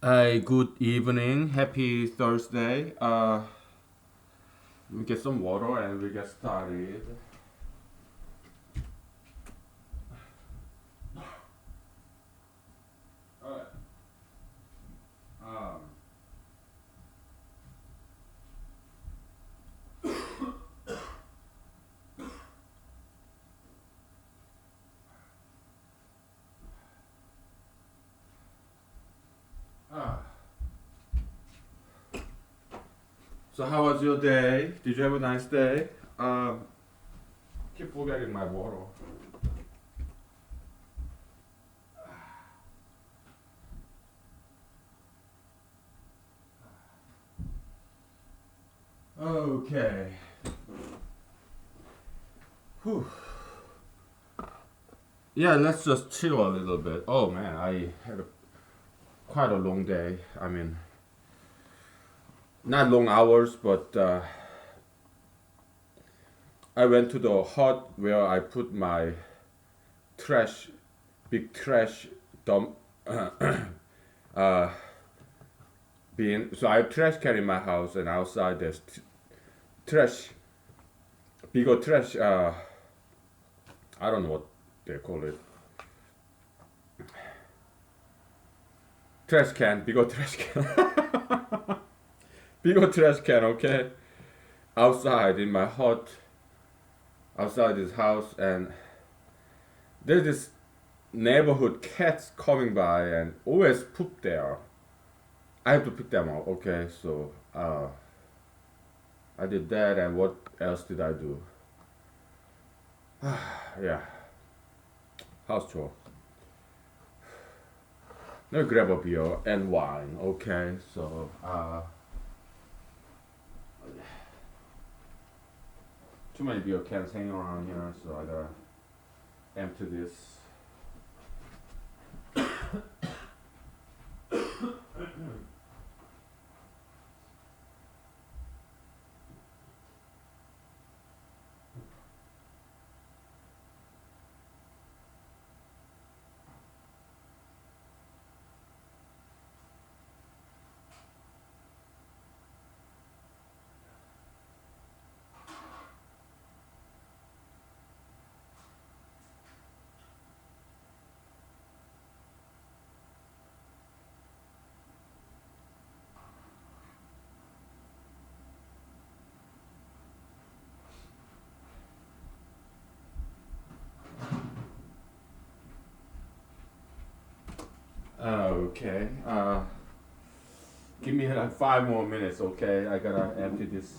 Hi, good evening. Happy Thursday. We get some water and we get started. Alright. Um, ah. So how was your day? Did you have a nice day? Keep forgetting my water. Okay. Whew. Yeah, let's just chill a little bit. Oh man, I had quite a long day. I mean, not long hours, but I went to the hut where I put my trash, big trash dump. uh, Being so I have trash can in my house, and outside there's trash, bigger trash. I don't know what they call it. Trash can, bigger trash can, bigger trash can. Okay, outside in my hut, outside this house, and there's this neighborhood cats coming by and always poop there. I have to pick them up. Okay, so I did that, and what else did I do? Yeah, house chore. Let me grab a beer and wine. Okay, so too many beer cans hanging around here, so I gotta empty this. Okay. Give me like 5 more minutes, okay? I gotta empty this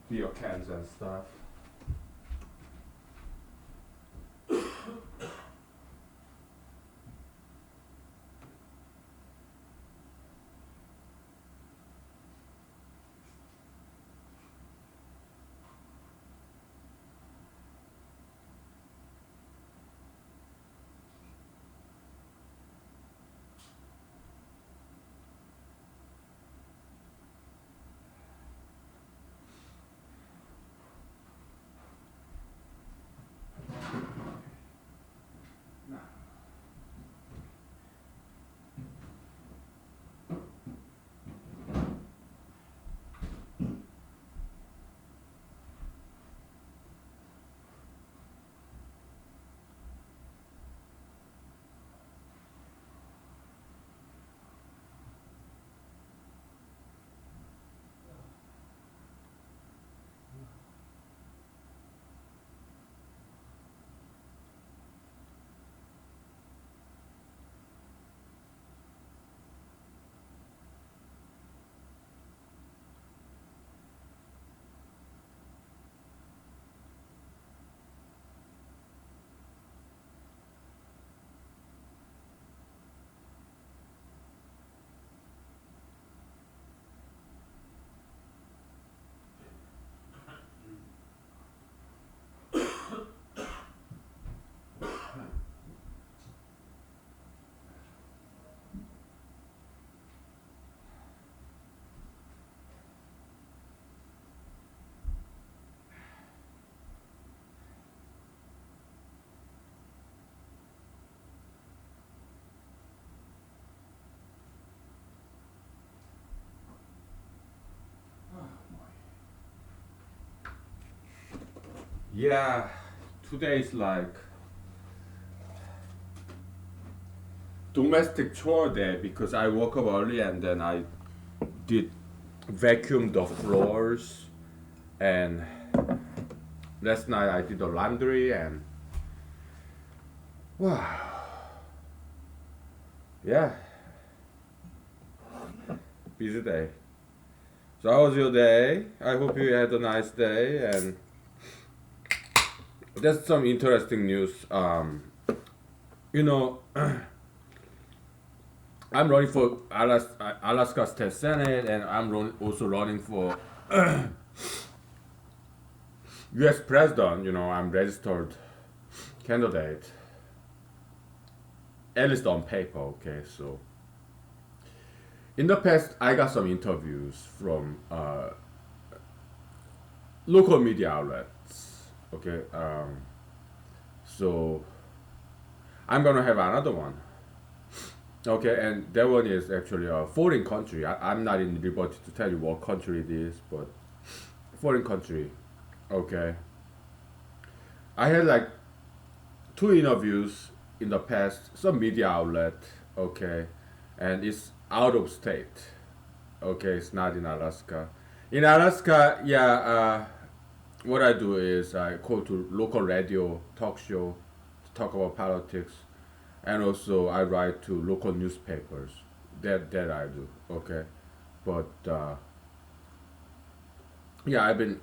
beer cans and stuff. Yeah, today is like domestic chore day because I woke up early and then I did vacuum the floors, and last night I did the laundry, and wow, yeah, busy day. So how was your day? I hope you had a nice day, and there's some interesting news. You know, I'm running for Alaska State Senate, and also running for U.S. President. I'm registered candidate, at least on paper. Okay, so in the past, I got some interviews from local media outlets. Okay, so I'm gonna have another one. Okay, and that one is actually a foreign country. I'm not in liberty to tell you what country it is, but foreign country. Okay, I had like two interviews in the past, some media outlet. Okay, and it's out of state. Okay, it's not in Alaska. In Alaska, yeah. What I do is I call to local radio talk show to talk about politics, and also I write to local newspapers. That I do. Okay, but yeah, I've been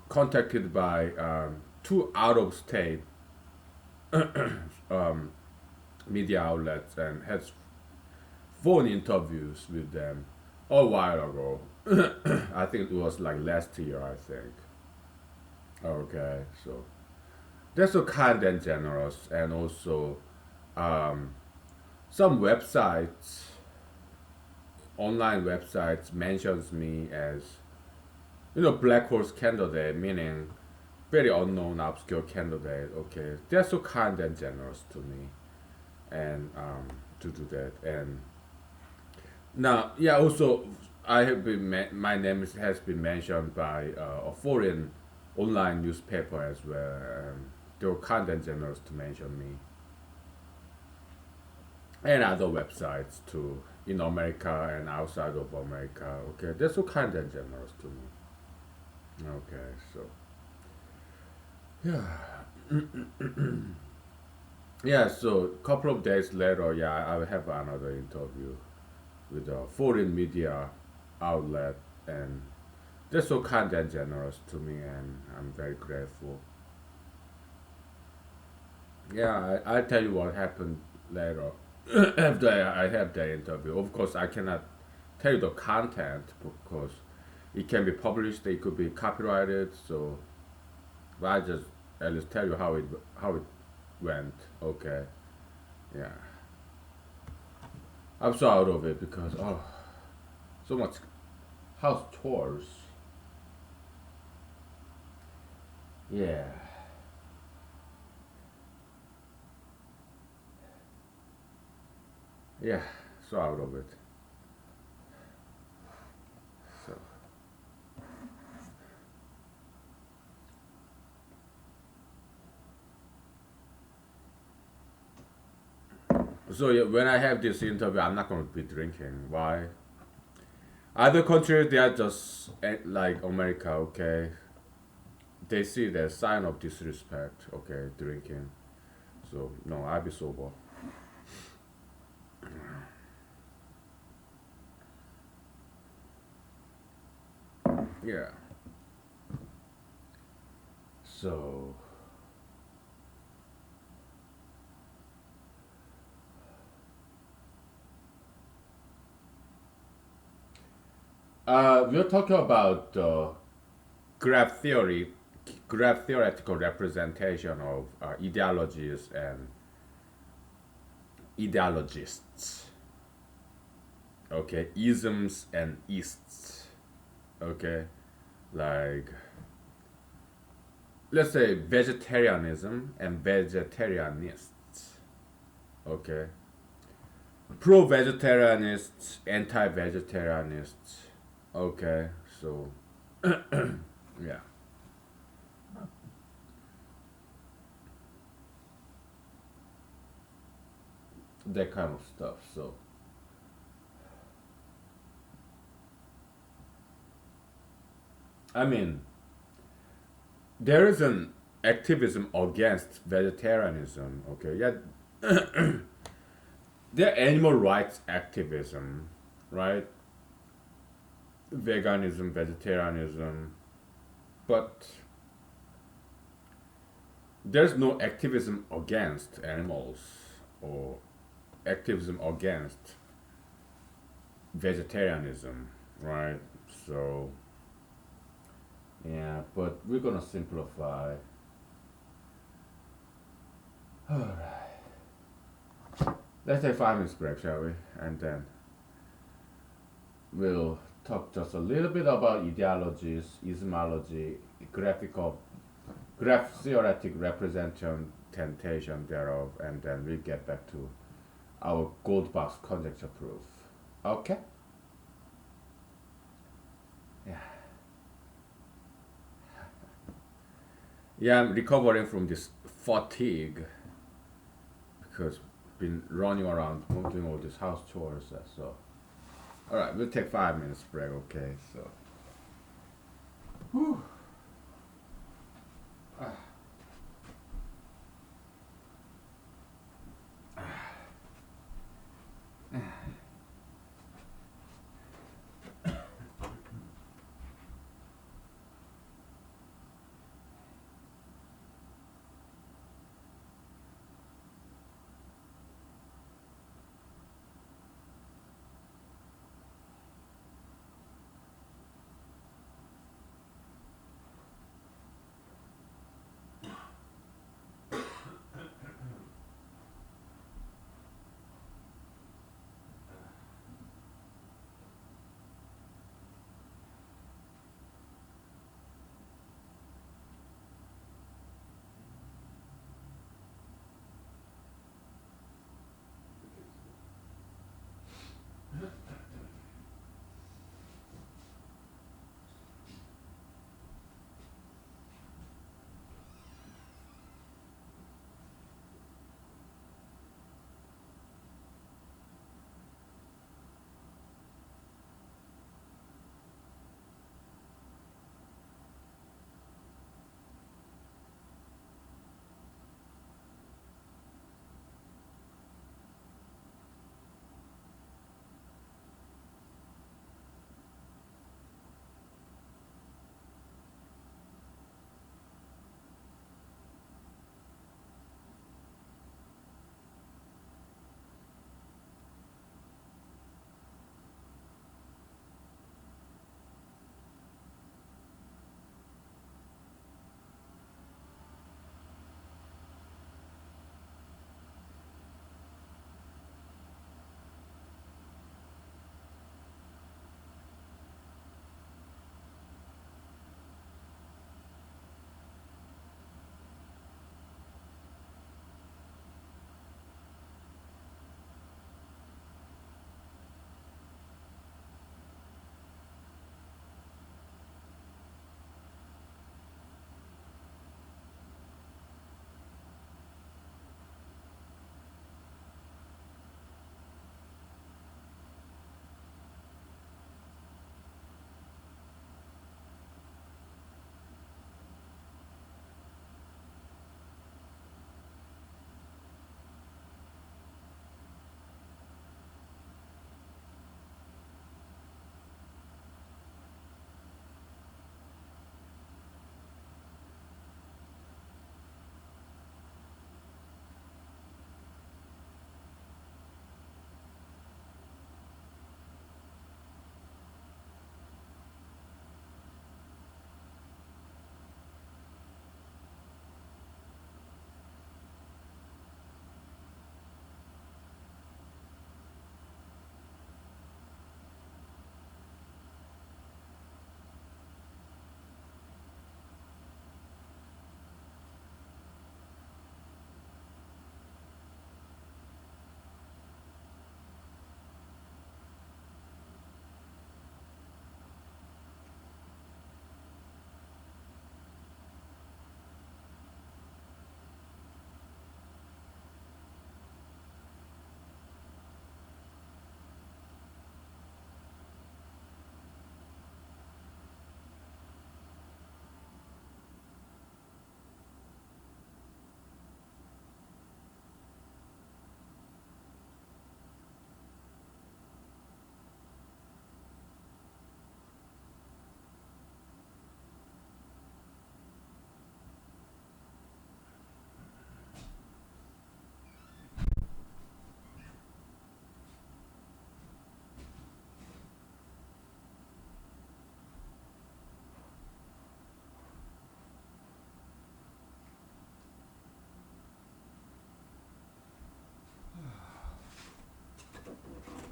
contacted by two out of state um, media outlets and had phone interviews with them a while ago. I think it was like last year. I think. Okay, so they're so kind and generous, and also um, some websites, online websites, mentions me as black horse candidate, meaning very unknown, obscure candidate. Okay, they're so kind and generous to me, and to do that. And now, yeah, also my name has been mentioned by a foreign online newspaper as well. They were kind and generous to mention me, and other websites too, in America and outside of America. Okay, they're so kind and generous to me. Okay, so yeah, yeah. So a couple of days later, yeah, I will have another interview with a foreign media outlet, and they're so kind and generous to me, and I'm very grateful. Yeah, I'll tell you what happened later after I have the interview. Of course, I cannot tell you the content because it can be published, it could be copyrighted. So, but I just at least tell you how it went. Okay, yeah. I'm so out of it because so much house chores. Yeah, yeah. So out of it. So. So yeah, when I have this interview, I'm not going to be drinking. Why? Other countries, they are just like America. Okay, they see the sign of disrespect. Okay, drinking. So no, I'll be sober. Yeah. So we're talking about graph theory, graph theoretical representation of ideologies and ideologists. Okay, isms and ists. Okay, like let's say vegetarianism and vegetarianists. Okay, pro-vegetarianists, anti-vegetarianists. Okay, so yeah. that kind of stuff. So I mean, there is an activism against vegetarianism. Okay, yeah, there are animal rights activism, right? Veganism, vegetarianism, but there's no activism against animals or activism against vegetarianism, right? So yeah, but we're gonna simplify. Alright. Let's take 5 minutes break, shall we? And then we'll talk just a little bit about ideologies, epistemology, graphical, graph theoretic representation thereof, and then we'll get back to our gold box conjecture proof. Okay? Yeah. Yeah, I'm recovering from this fatigue because been running around doing all these house chores. So, all right, we'll take 5 minutes break. Okay, so. Whew.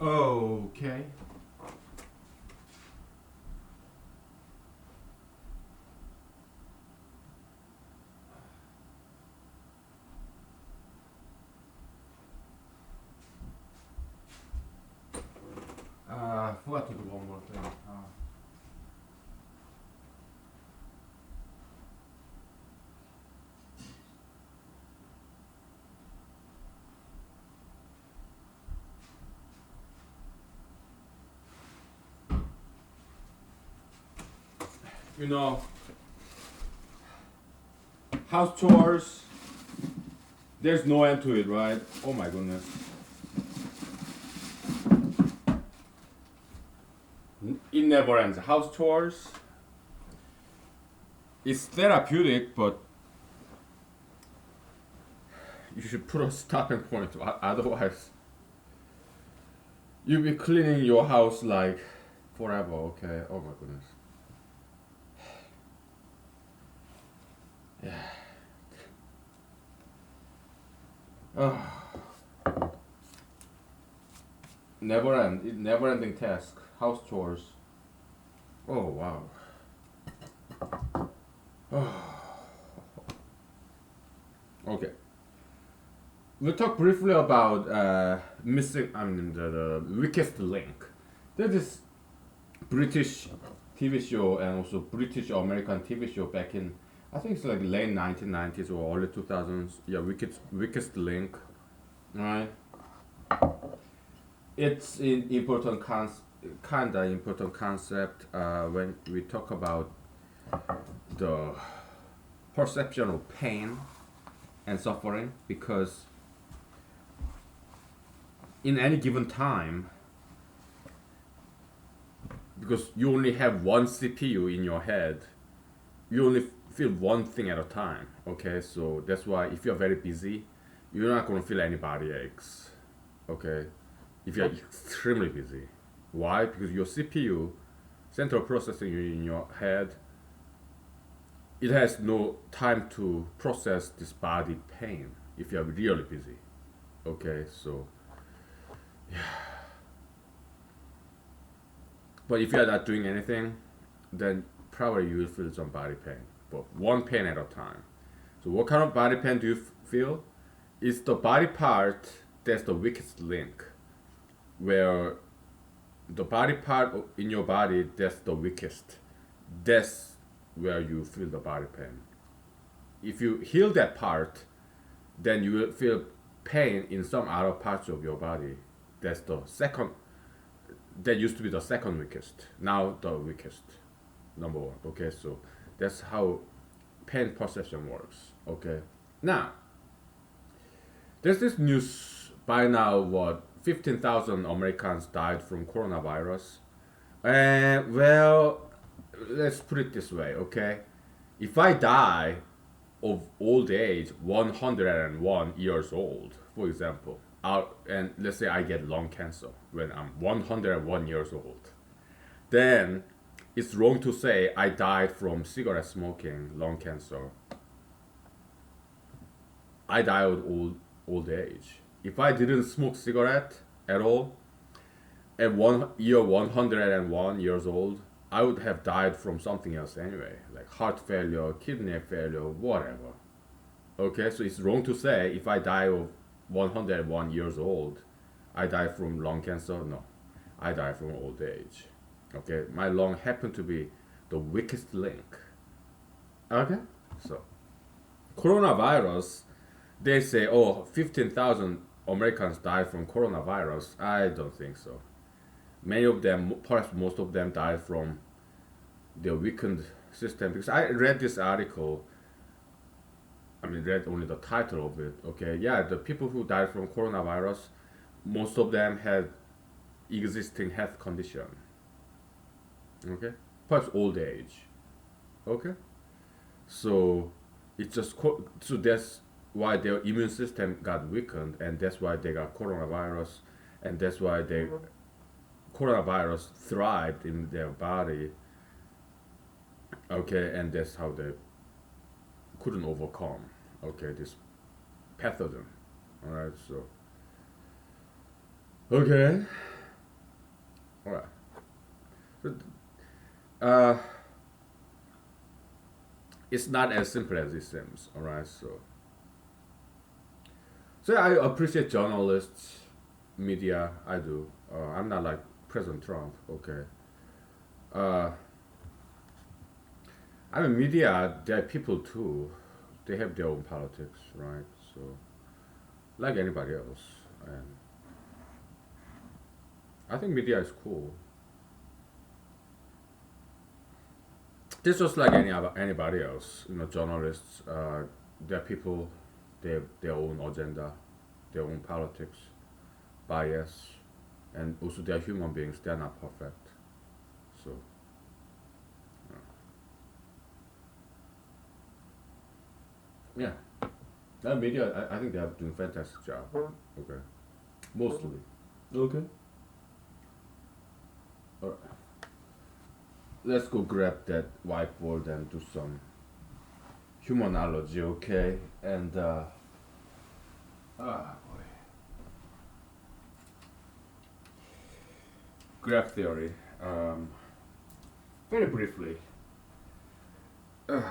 Okay. Forgot to do one more thing. You know, house chores, there's no end to it, right? Oh my goodness. It never ends. House chores, it's therapeutic, but you should put a stopping point. Otherwise, you'll be cleaning your house like forever, okay? Oh my goodness. Yeah. Never ending task. House chores. Oh wow. Okay. We'll talk briefly about missing. I mean the weakest link. There's this British TV show and also British or American TV show back in, I think it's like late 1990s or early 2000s. Yeah, weakest link, right? It's an important kinda important concept when we talk about the perception of pain and suffering, because in any given time, because you only have one CPU in your head, you only feel one thing at a time. Okay, so that's why if you're very busy, you're not going to feel any body aches. Okay, if you're extremely busy, why? Because your CPU, central processing unit in your head, it has no time to process this body pain if you're really busy. Okay, so but if you're not doing anything, then probably you will feel some body pain, but one pain at a time. So what kind of body pain do you feel? It's the body part that's the weakest link, where the body part in your body that's the weakest. That's where you feel the body pain. If you heal that part, then you will feel pain in some other parts of your body. That's the second. That used to be the second weakest. Now the weakest, number one. Okay, so that's how pain perception works. Okay, now there's this news by now. What 15,000 Americans died from coronavirus. And well, let's put it this way. Okay, if I die of old age, 101 years old, for example, and let's say I get lung cancer when I'm 101 years old, then it's wrong to say I died from cigarette smoking, lung cancer. I died of old age. If I didn't smoke cigarette at all, at 101 years old, I would have died from something else anyway, like heart failure, kidney failure, whatever. Okay, so it's wrong to say if I die of 101 years old, I die from lung cancer. No, I die from old age. Okay, my lung happened to be the weakest link. Okay, so coronavirus, they say, oh, 15,000 Americans died from coronavirus. I don't think so. Many of them, perhaps most of them, died from the weakened system. Because I read this article, I mean, read only the title of it. Okay, yeah, the people who died from coronavirus, most of them had existing health condition. Okay, perhaps old age. Okay, so it's just so that's why their immune system got weakened, and that's why they got coronavirus, and that's why they coronavirus thrived in their body. Okay, and that's how they couldn't overcome. Okay, this pathogen. All right, so okay. All right. So, uh, it's not as simple as it seems. All right. So I appreciate journalists, media. I do. I'm not like President Trump. Okay. Uh, I mean, media. They're people too. They have their own politics, right? So like anybody else, and I think media is cool. This just like anybody else. You know, journalists. They're people. They have their own agenda, their own politics, bias, and also they're human beings. They're not perfect. So yeah, that media. I think they are doing a fantastic job. Okay, mostly. Okay. Alright. Let's go grab that whiteboard and do some humanology. Okay, and boy. Graph theory. Um, very briefly. Boy.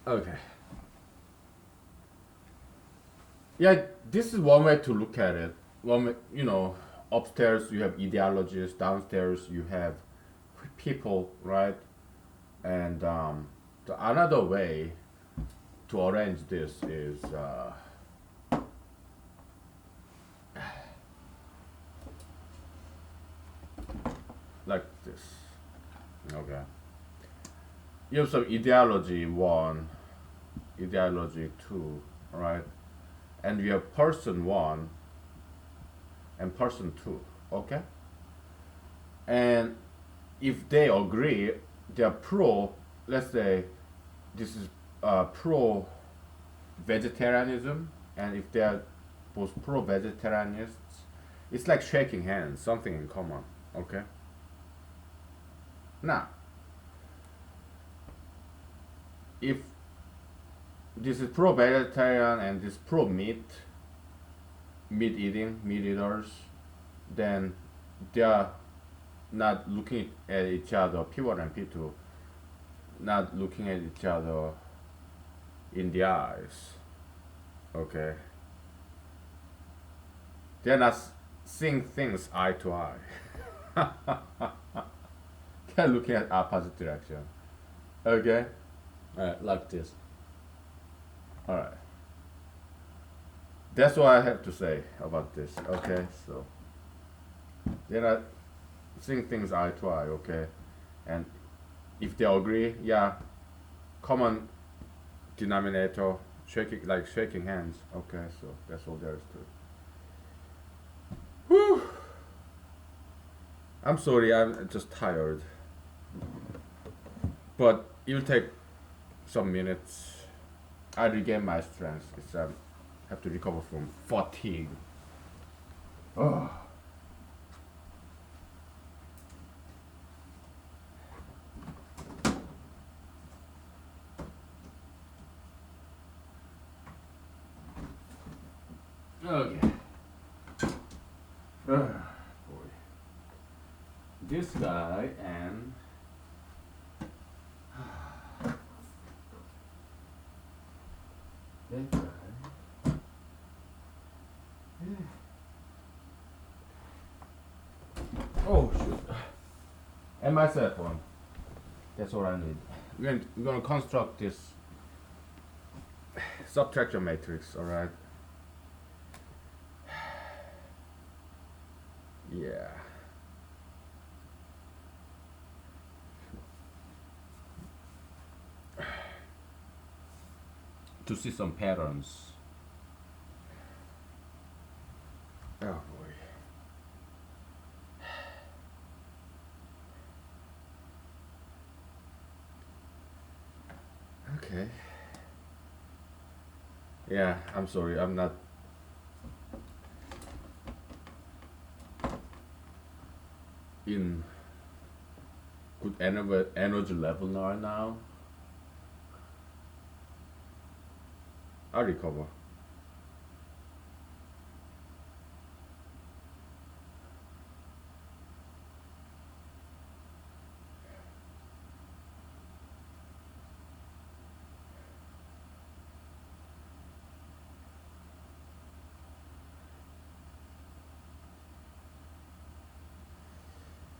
Okay. Yeah, this is one way to look at it. One way, upstairs you have ideologies, downstairs you have people, right? And another way to arrange this is like this. Okay. You have some ideology one, ideology two, right? And we have person one and person two. Okay. And if they agree, they're pro. Let's say this is pro vegetarianism, and if they're both pro vegetarianists, it's like shaking hands, something in common. Okay. Now, if this is pro vegetarian and this pro meat eating, meat eaters, then they are not looking at each other, P1 and P2, not looking at each other in the eyes. Okay. They're not seeing things eye to eye. They're looking at opposite direction. Okay? Alright, like this. Alright. That's what I have to say about this. Okay, so they're not seeing things eye to eye, okay? And if they agree, yeah, common denominator, shaking hands. Okay, so that's all there is to it. Whew. I'm sorry, I'm just tired. But it'll take some minutes. I regain my strength. It's have to recover from fatigue. Oh. Okay. Boy. This guy and that guy. Oh shoot. And my cell phone. That's all I need. We're gonna construct this subtraction matrix, alright? Yeah. To see some patterns. Oh boy. Okay. Yeah, I'm sorry. I'm not in good energy level right now. I recover.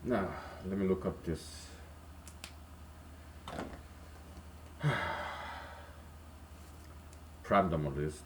Now, let me look up this prime number list.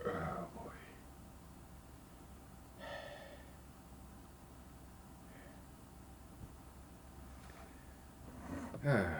Oh boy. Yeah.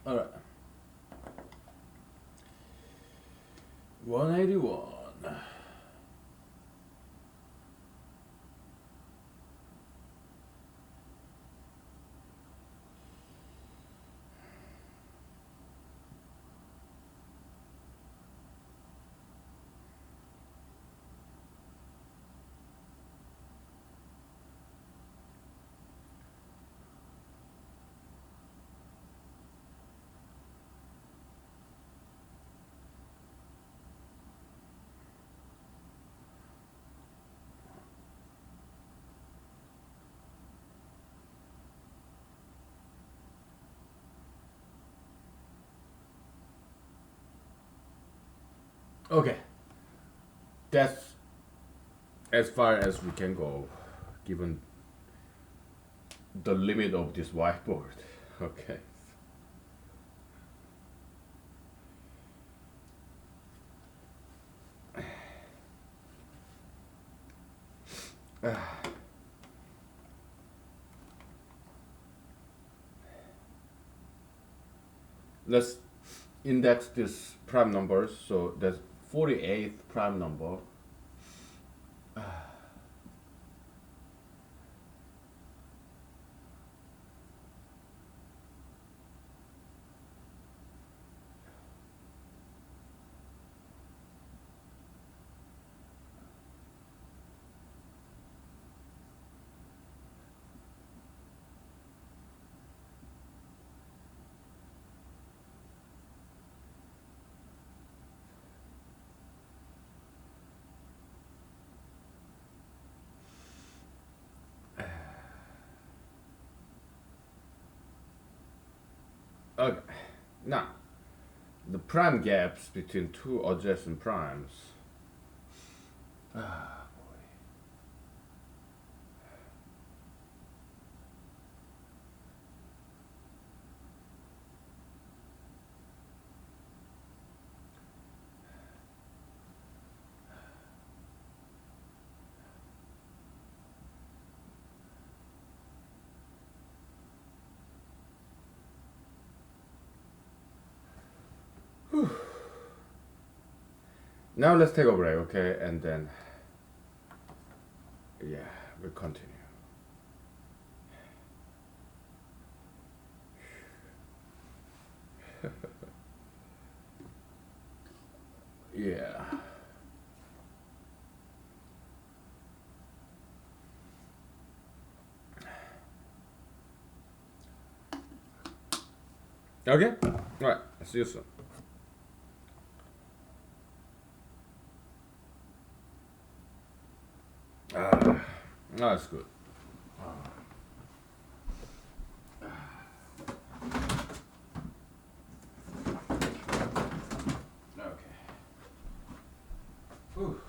All right. 181. Okay. That's as far as we can go, given the limit of this whiteboard. Okay. Let's index this prime numbers. So that's 48th prime number. Okay. Now, the prime gaps between two adjacent primes. Ah, boy. Now let's take a break, okay? And then, yeah, we'll continue. Yeah. Okay? Alright, see you soon. Ah, that's good. Okay. Whew.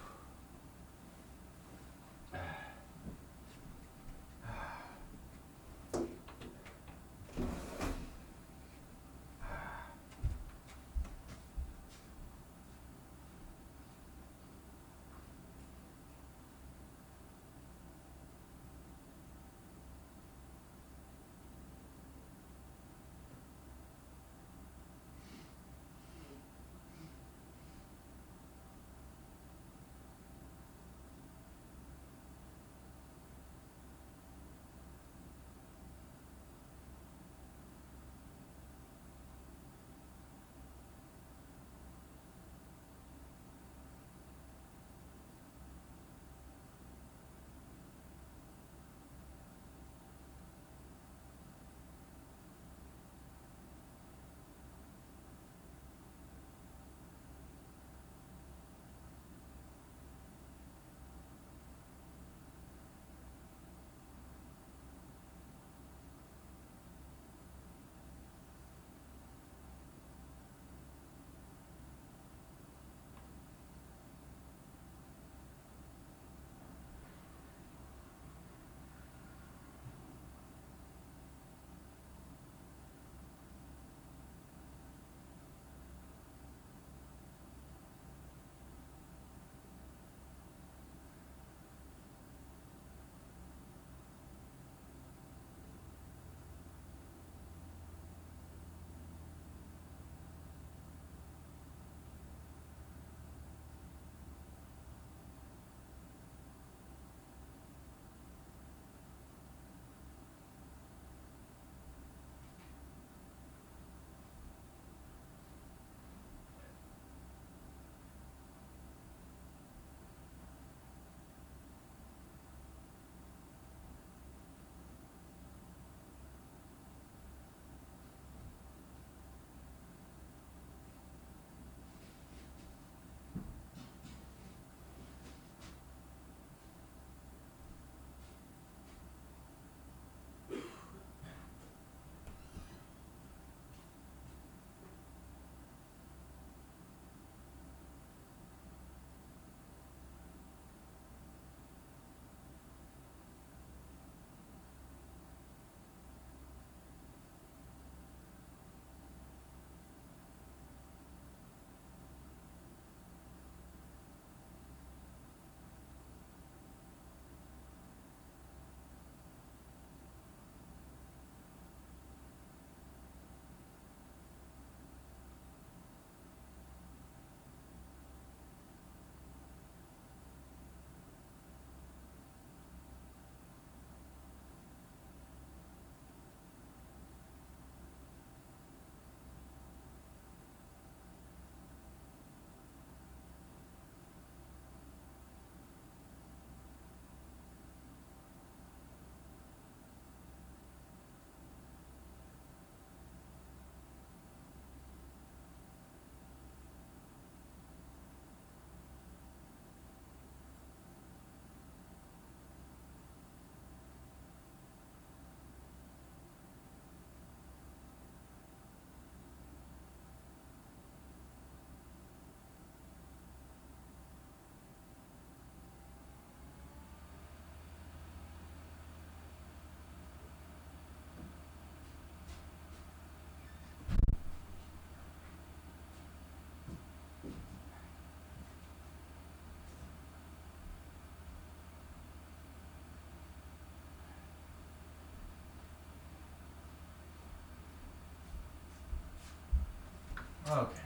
Okay.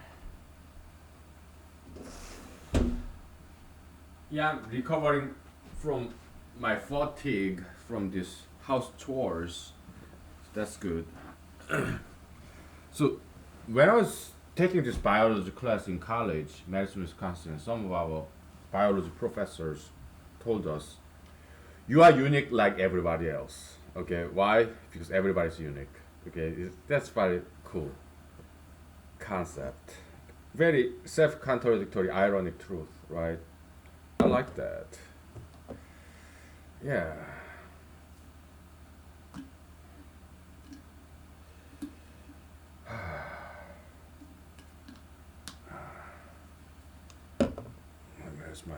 Yeah, I'm recovering from my fatigue from this house chores. That's good. So, when I was taking this biology class in college, Madison, Wisconsin, some of our biology professors told us, "You are unique like everybody else." Okay, why? Because everybody's unique. Okay, that's very cool concept. Very self-contradictory, ironic truth, right? I like that. Yeah. Where's my?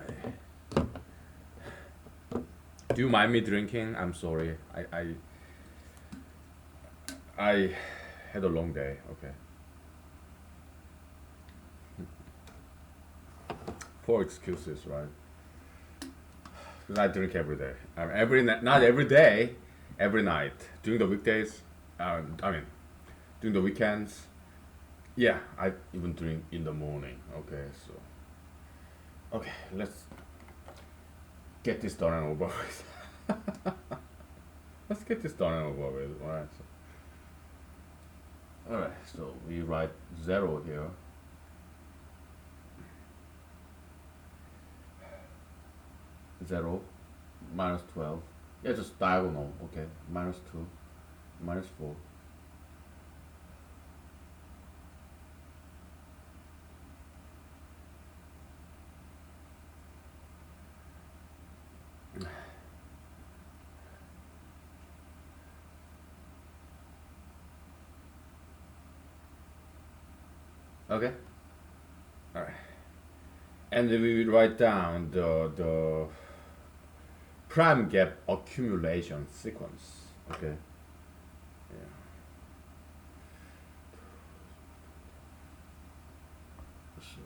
Do you mind me drinking? I'm sorry. I had a long day. Okay. Poor excuses, right? Because I drink every day. Not every day, every night. During the weekdays, I mean, during the weekends. Yeah, I even drink in the morning. Okay, so okay, let's get this done and over with. Let's get this done and over with. All right. So we write 0 here. Zero minus 12. Yeah, just diagonal. Okay, minus 2, minus 4. Okay. All right. And then we will write down the prime gap accumulation sequence. Okay. Yeah. So,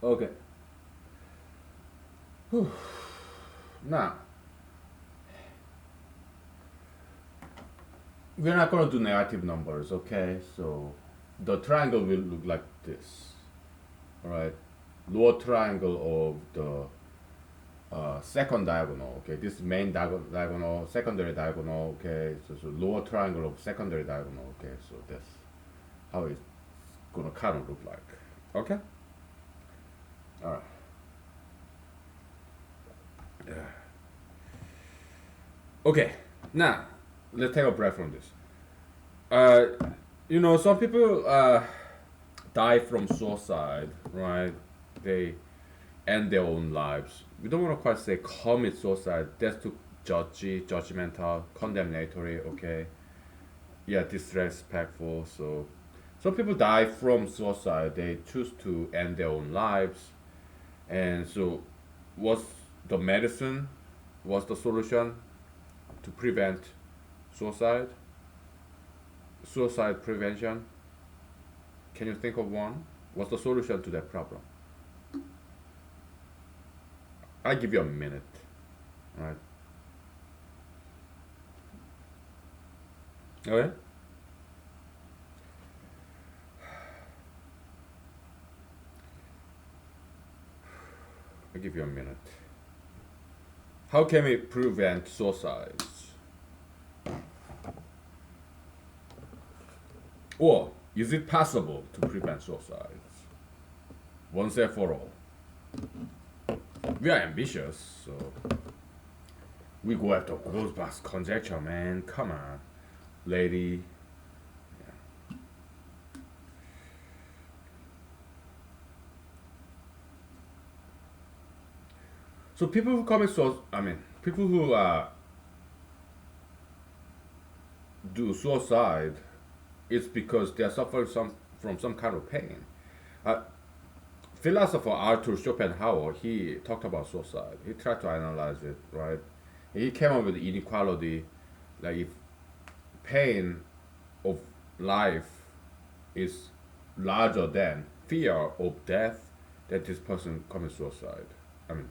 okay. Whew. Now we're not gonna do negative numbers. Okay, so the triangle will look like this. All right. Lower triangle of the second diagonal. Okay, this is main diagonal, secondary diagonal. Okay, so lower triangle of secondary diagonal. Okay, so that's how it's gonna kind of look like. Okay. All right. Yeah. Okay. Now let's take a break from this. Uh, some people die from suicide, right? They end their own lives. We don't want to quite say commit suicide. That's too judgmental, condemnatory. Okay, yeah, disrespectful. So, some people die from suicide. They choose to end their own lives, and so, what's the medicine? What's the solution to prevent suicide? Suicide prevention. Can you think of one? What's the solution to that problem? I'll give you a minute. All right. Okay. I'll give you a minute. How can we prevent suicides? Or is it possible to prevent suicides once and for all? We are ambitious, so we go after Goldbach's conjecture, man. Come on, lady. So people who commit suicide, I mean, people who do suicide, it's because they are suffering from some kind of pain. Uh, Philosopher Arthur Schopenhauer, he talked about suicide. He tried to analyze it, right? He came up with inequality, like if pain of life is larger than fear of death, that this person commits suicide. I mean,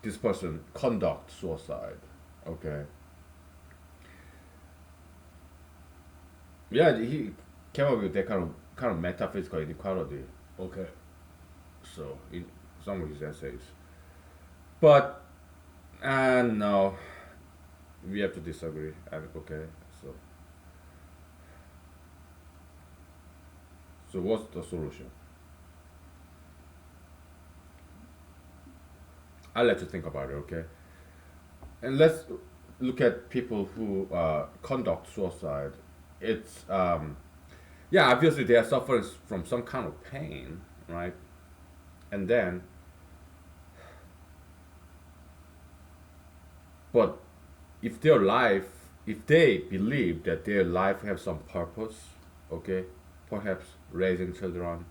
this person conduct suicide. Okay. Yeah, he came up with that kind of metaphysical inequality. Okay. So in some of his essays, but no, we have to disagree. Okay. So what's the solution? I'll let you think about it. Okay. And let's look at people who conduct suicide. It's yeah, obviously they are suffering from some kind of pain, right? And then, but if their life, if they believe that their life has some purpose, okay, perhaps raising children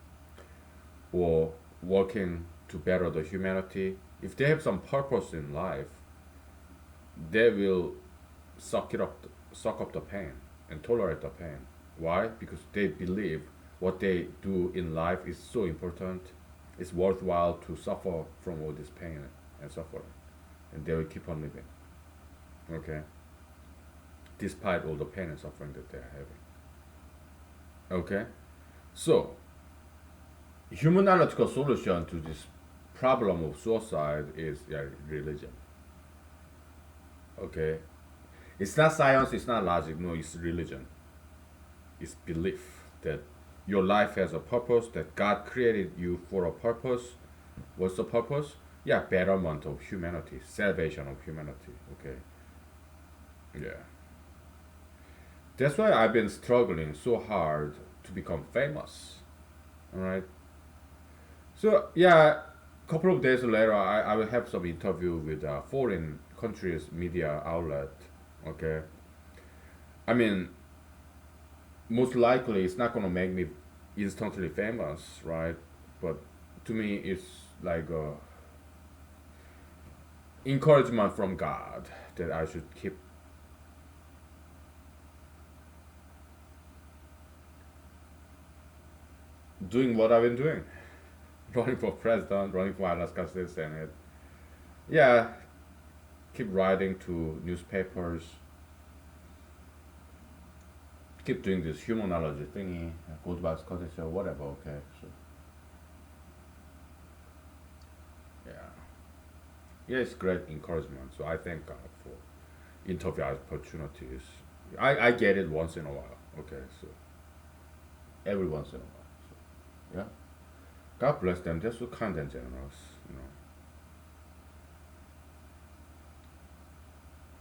or working to better the humanity, if they have some purpose in life, they will suck up the pain and tolerate the pain. Why? Because they believe what they do in life is so important. It's worthwhile to suffer from all this pain and suffering, and they will keep on living. Okay, despite all the pain and suffering that they're having. Okay, so human analytical solution to this problem of suicide is, yeah, religion. Okay, it's not science, it's not logic. No, it's religion. It's belief that your life has a purpose, that God created you for a purpose. What's the purpose? Yeah, betterment of humanity, salvation of humanity. Okay, yeah. That's why I've been struggling so hard to become famous. All right. So yeah, couple of days later, I will have some interview with a foreign countries media outlet. Okay. I mean, most likely it's not gonna make me instantly famous, right? But to me, it's like a encouragement from God that I should keep doing what I've been doing, running for president, running for Alaska State Senate. Yeah, keep writing to newspapers, keep doing this humanology thingy, Goldbach's cottage or whatever. Okay, so yeah, yeah, it's great encouragement. So I thank God for interview opportunities. I get it once in a while. Okay, so every once in a while. So, yeah, God bless them. They're so kind and generous. You know,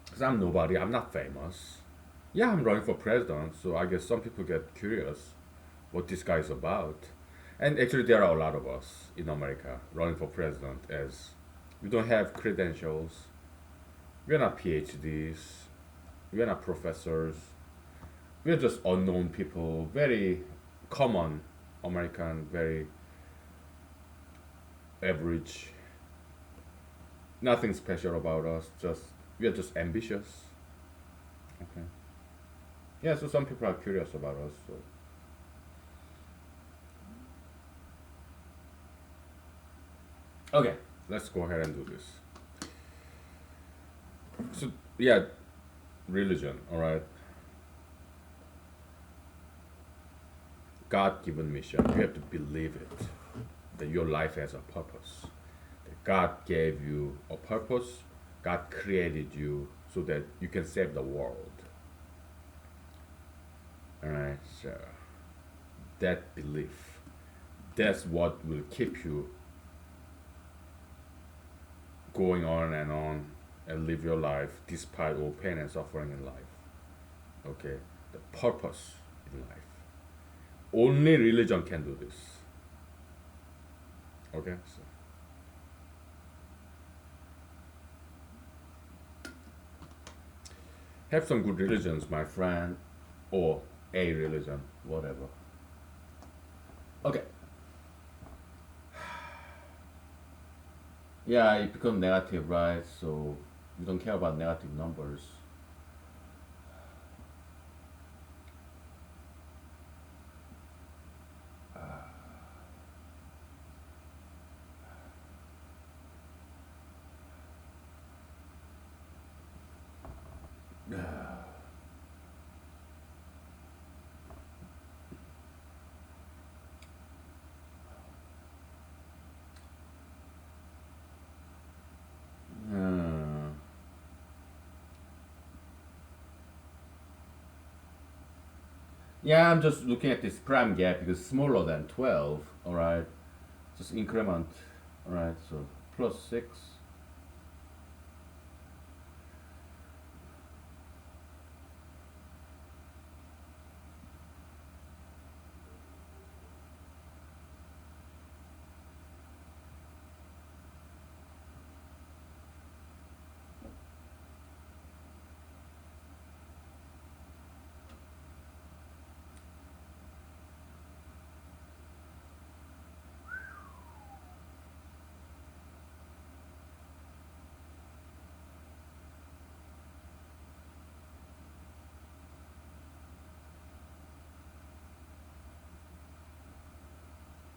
because I'm nobody. I'm not famous. Yeah, I'm running for president, so I guess some people get curious what this guy is about. And actually, there are a lot of us in America running for president as we don't have credentials, we're not PhDs, we're not professors, we're just unknown people, very common American, very average, nothing special about us, just we're just ambitious. Okay. Yeah, so some people are curious about us. So okay. let's go ahead and do this. So yeah, religion. All right, God-given mission. You have to believe it that your life has a purpose. That God gave you a purpose. God created you so that you can save the world. All right, so that belief, that's what will keep you going on and live your life despite all pain and suffering in life. Okay, the purpose in life. Only religion can do this. Okay, so have some good religions, my friend, or a religion, whatever. Okay. Yeah, it becomes negative, right? So you don't care about negative numbers. Hmm. Yeah, I'm just looking at this prime gap because smaller than 12, all right? Just increment, all right? So plus 6.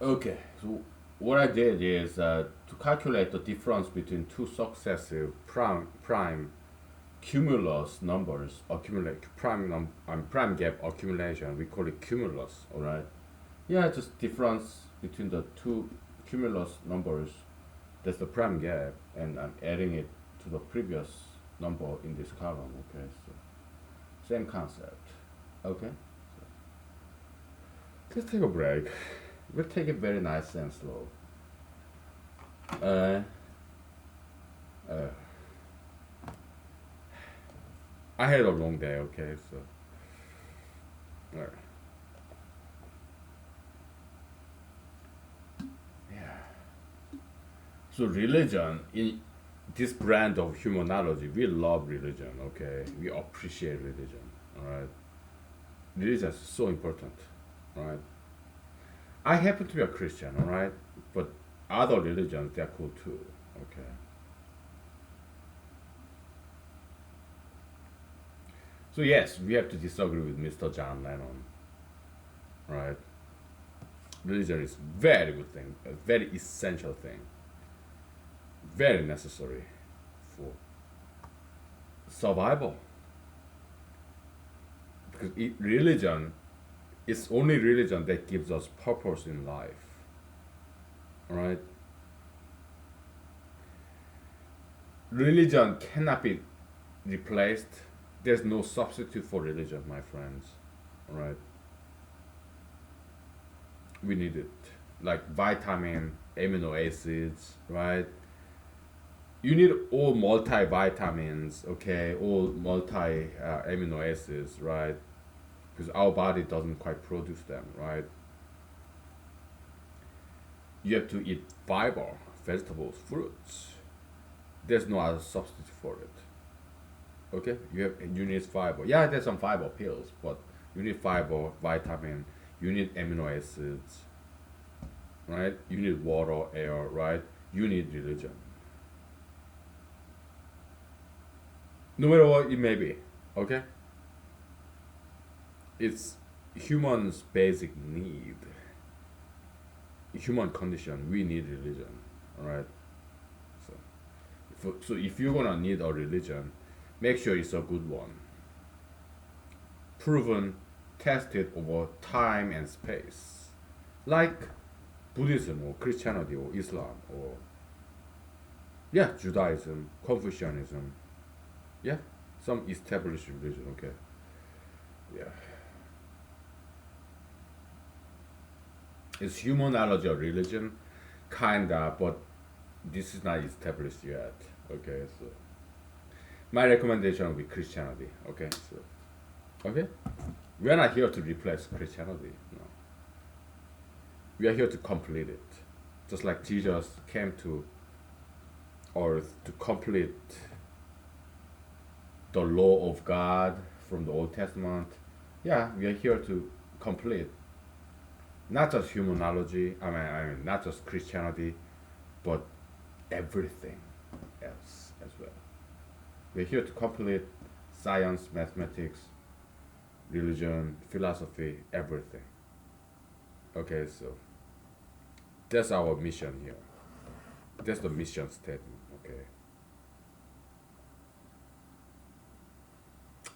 Okay, so what I did is to calculate the difference between two successive prime cumulus numbers, accumulate prime gap accumulation. We call it cumulus, all right? Yeah, just difference between the two cumulus numbers. That's the prime gap, and I'm adding it to the previous number in this column. Okay, so same concept. Okay, let's take a break. We'll take it very nice and slow. Uh, uh, I had a long day. Okay, so all right. Yeah. So religion in this brand of humanology, we love religion. Okay, we appreciate religion. All right, religion is so important. All right. I happen to be a Christian. All right, but other religions they're cool too. Okay. So yes, we have to disagree with Mr. John Lennon. Right. Religion is very good thing, a very essential thing, very necessary for survival. Because religion is only religion that gives us purpose in life. All right. Religion cannot be replaced. There's no substitute for religion, my friends. All right. We need it. Like vitamin, amino acids, right? You need all multivitamins, okay, all multi amino acids, right? Because our body doesn't quite produce them, right? You have to eat fiber, vegetables, fruits. There's no other substitute for it. Okay, you need fiber. Yeah, there's some fiber pills, but you need fiber, vitamin. You need amino acids, right? You need water, air, right? You need religion. No matter what it may be, okay? It's human's basic need, human condition. We need religion, all right? So if you're gonna need a religion, make sure it's a good one, proven, tested over time and space, like Buddhism or Christianity or Islam or yeah, Judaism, Confucianism, yeah, some established religion. Okay, yeah, is humanology a religion? Kinda, but this is not established yet. Okay, so my recommendation will be Christianity. Okay, so okay, we are not here to replace Christianity. No, we are here to complete it. Just like Jesus came to earth to complete the law of God from the Old Testament. Yeah, we are here to complete not just humanology. I mean, not just Christianity, but everything else as well. We're here to complete science, mathematics, religion, philosophy, everything. Okay, so that's our mission here. That's the mission statement. Okay,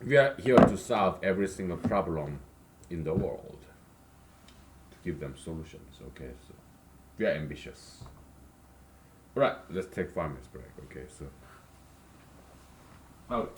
we are here to solve every single problem in the world, to give them solutions. Okay, so we are ambitious. All right, let's take 5 minutes break. Okay, so oh,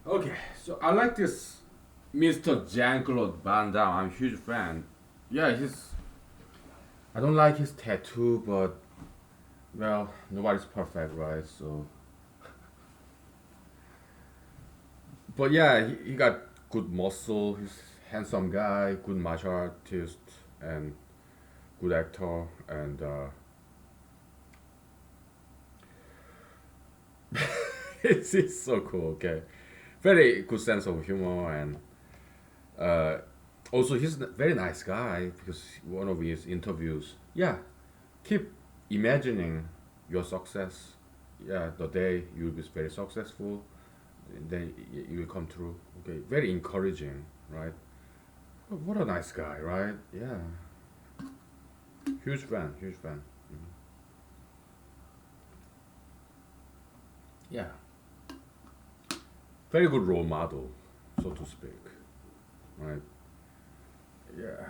okay. So I like this Mr. Jean-Claude Van Damme. I'm a huge fan. Yeah, he's. I don't like his tattoo, but well, nobody's perfect, right? So, but yeah, he got good muscle. He's handsome guy, good martial artist, and good actor. And it's so cool. Okay, very good sense of humor, and uh, Also, he's a very nice guy because one of his interviews, yeah, keep imagining your success. Yeah, the day you will be very successful, then it will come true. Okay, very encouraging, right? What a nice guy, right? Yeah, huge fan, huge fan. Yeah, very good role model, so to speak, right? Yeah,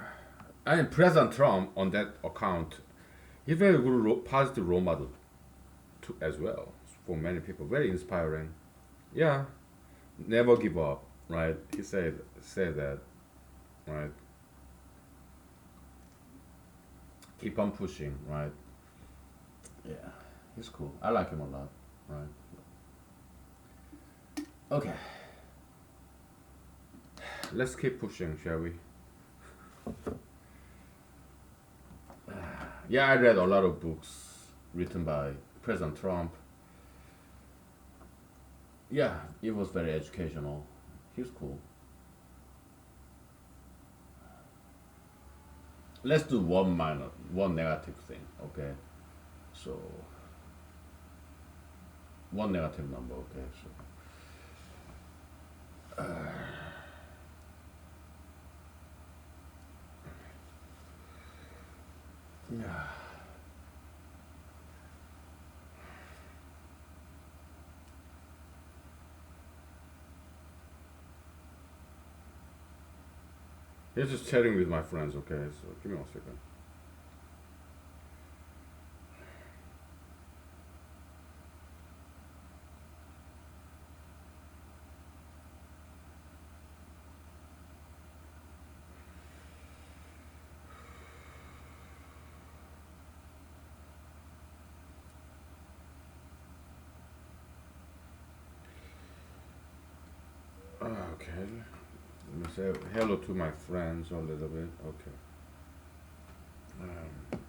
and President Trump on that account, he's very good, positive role model too, as well for many people. Very inspiring. Yeah, never give up, right? He said that, right? Keep on pushing, right? Yeah, he's cool. I like him a lot, right? Okay, let's keep pushing, shall we? Yeah, I read a lot of books written by President Trump. Yeah, it was very educational. He's cool. Let's do one negative thing, okay? So, one negative number, okay? So, yeah. He's just chatting with my friends, okay? So, give me 1 second. Okay. Let me say hello to my friends a little bit. Okay. Um,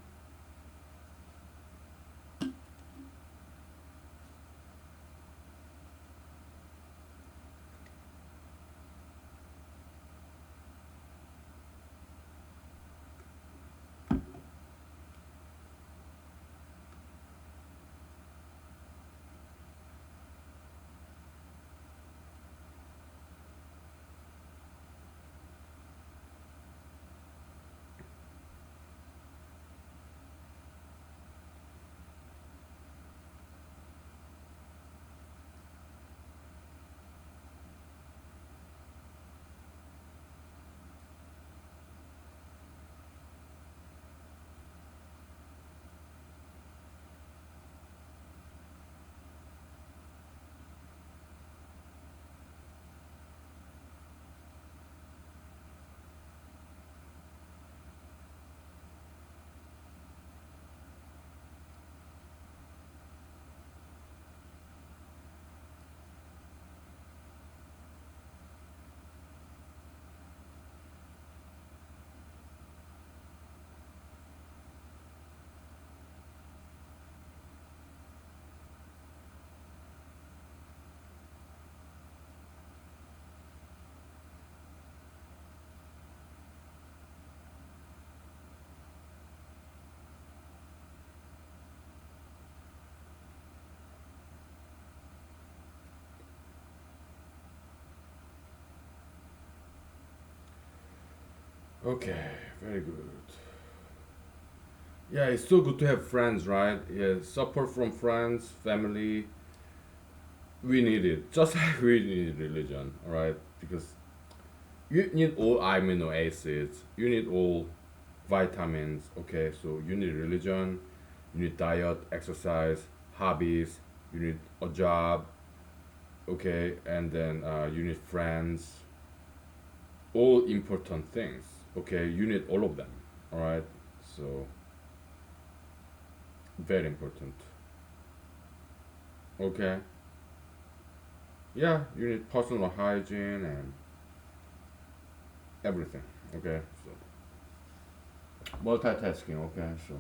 okay, very good. Yeah, it's so good to have friends, right? Yeah, support from friends, family. We need it, just like we need religion, right? Because you need all amino acids, you need all vitamins, okay? So you need religion, you need diet, exercise, hobbies, you need a job, okay? And then you need friends, all important things, okay? You need all of them, all right? So, very important, okay? Yeah, you need personal hygiene and everything, okay? So, multitasking, okay? So,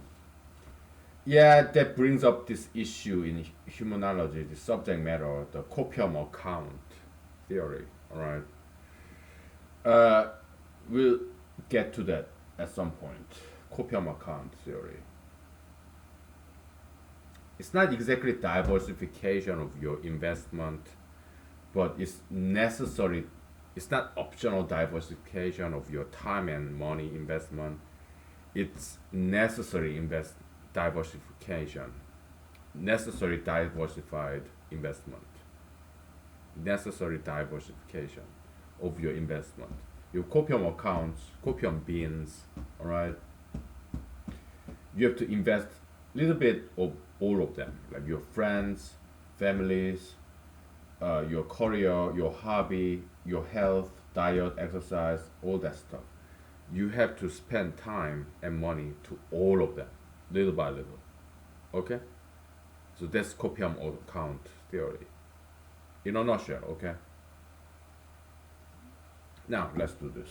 yeah, that brings up this issue in humanology, the subject matter, the copium account theory. All right. Uh, we'll get to that at some point. Copium account theory. It's not exactly diversification of your investment, but it's necessary. It's not optional diversification of your time and money investment. It's necessary diversification, necessary diversified investment, necessary diversification of your investment. Your copium accounts, copium beans, all right. You have to invest a little bit of all of them, like your friends, families, your career, your hobby, your health, diet, exercise, all that stuff. You have to spend time and money to all of them, little by little. Okay? So that's copium account theory. In a nutshell, okay? Now let's do this.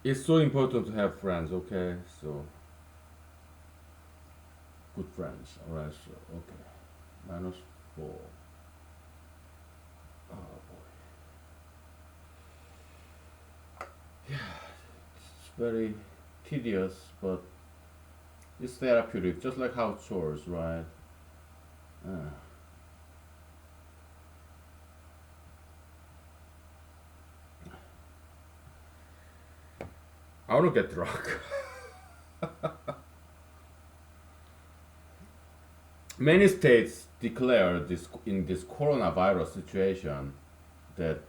It's so important to have friends, okay? So, good friends, alright? So, okay. -4. Oh boy. It's very tedious, but it's therapeutic, just like house chores, right? Uh, I want to get drunk. Many states declare this in this coronavirus situation that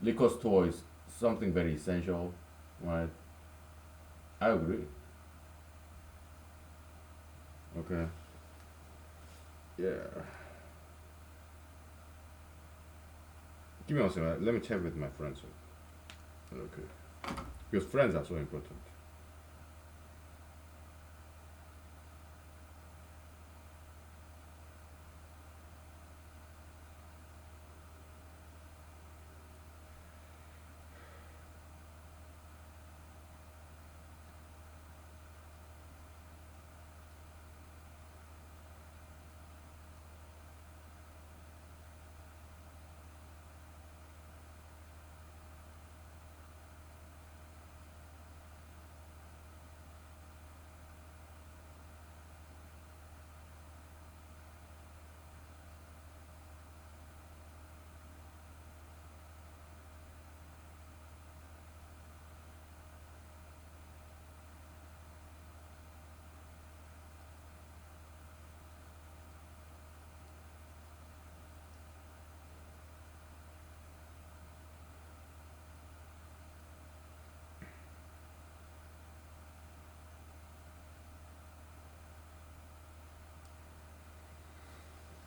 liquor store is something very essential, right? I agree. Okay. Yeah. Give me one second. Let me check with my friends. Okay. Because friends are so important.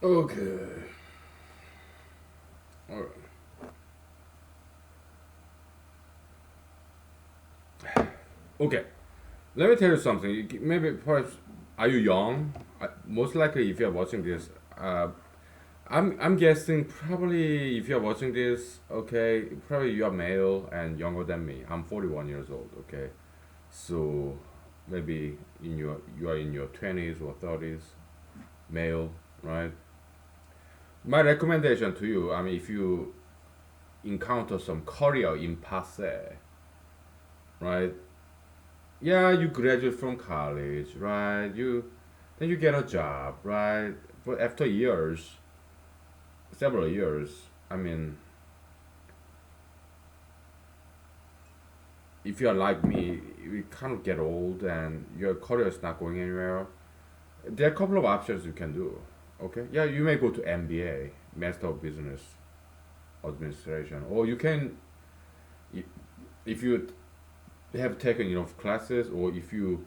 Okay. All right. Okay. Let me tell you something. Maybe perhaps are you young? Most likely, if you're watching this, I'm guessing probably if you're watching this, okay, probably you are male and younger than me. I'm 41 years old. Okay, so maybe you are in your 20s or 30s, male, right? My recommendation to you, I mean, if you encounter some career impasse, right? Yeah, you graduate from college, right? You get a job, right? But after years, several years, I mean, if you're like me, you kind of get old and your career is not going anywhere. There are a couple of options you can do. Okay, yeah, you may go to MBA, Master of Business Administration, or you can, i- if you have taken enough classes, or if you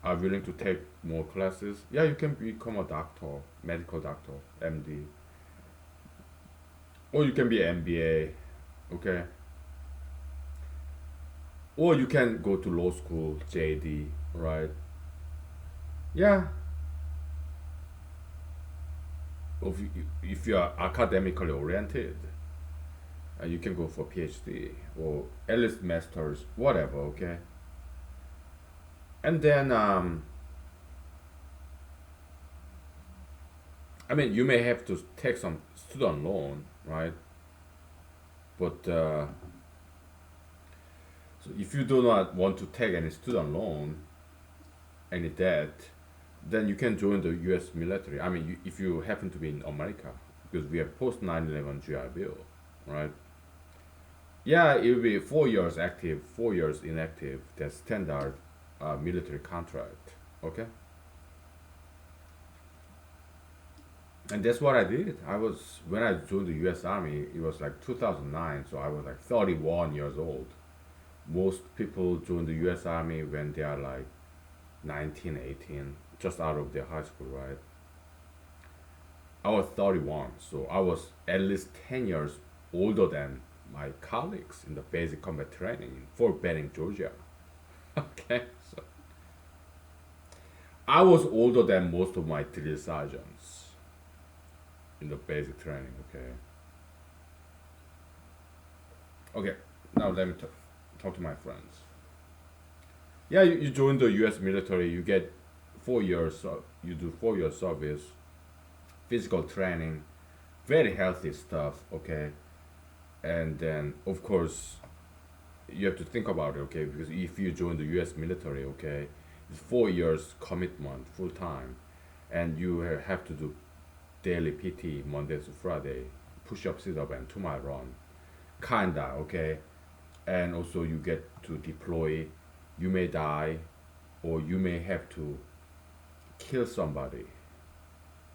are willing to take more classes, yeah, you can become a doctor, medical doctor, MD, or you can be MBA, okay, or you can go to law school, JD, right? Yeah, if you are academically oriented, you can go for PhD or at least masters, whatever, okay. And then, I mean, you may have to take some student loan, right? But so if you do not want to take any student loan, any debt, then you can join the U.S. military. I mean, if you happen to be in America, because we have post 9/11 GI Bill, right? Yeah, it will be 4 years active, 4 years inactive. That's standard military contract. Okay, and that's what I did. I was when I joined the U.S. Army. It was like 2009, so I was like 31 years old. Most people join the U.S. Army when they are like 19, 18, just out of their high school, right? I was 31, so I was at least 10 years older than my colleagues in the basic combat training in Fort Benning, Georgia. Okay, so I was older than most of my drill sergeants in the basic training. Okay, okay. Now let me talk to my friends. Yeah, you join the U.S. military. You get 4 years. You do 4 years service, physical training, very healthy stuff. Okay, and then of course you have to think about it, okay? Because if you join the U.S. military, okay, it's 4 years commitment, full time, and you have to do daily PT Monday to Friday, push up, sit up, and 2 mile run, kinda, okay. And also you get to deploy. You may die, or you may have to kill somebody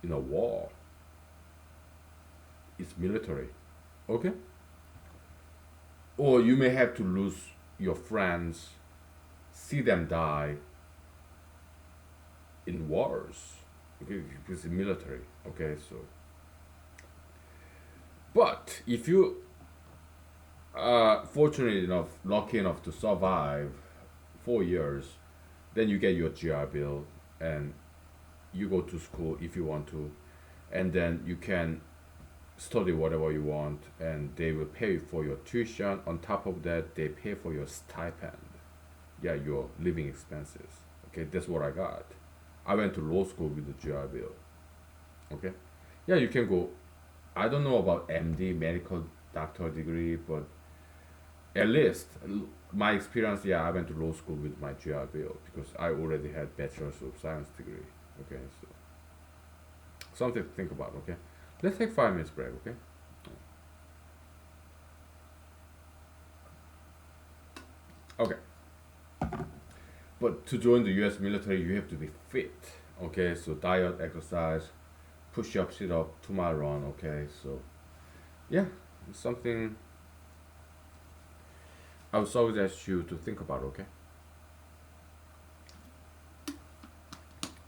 in a war. It's military, okay. Or you may have to lose your friends, see them die in wars, okay, because the military, okay. So but if you are fortunate enough, lucky enough to survive 4 years, then you get your GI Bill and you go to school if you want to, and then you can study whatever you want, and they will pay for your tuition. On top of that, they pay for your stipend, yeah, your living expenses. Okay, that's what I got. I went to law school with the GI Bill. Okay, yeah, you can go. I don't know about MD, medical doctor degree, but at least my experience, yeah, I went to law school with my GI Bill because I already had bachelor's of science degree. Okay, so something to think about. Okay, let's take 5 minutes break. Okay. Okay, but to join the U.S. military, you have to be fit. Okay, so diet, exercise, push up, sit up, 2 mile run. Okay, so yeah, it's something I would suggest you to think about. Okay.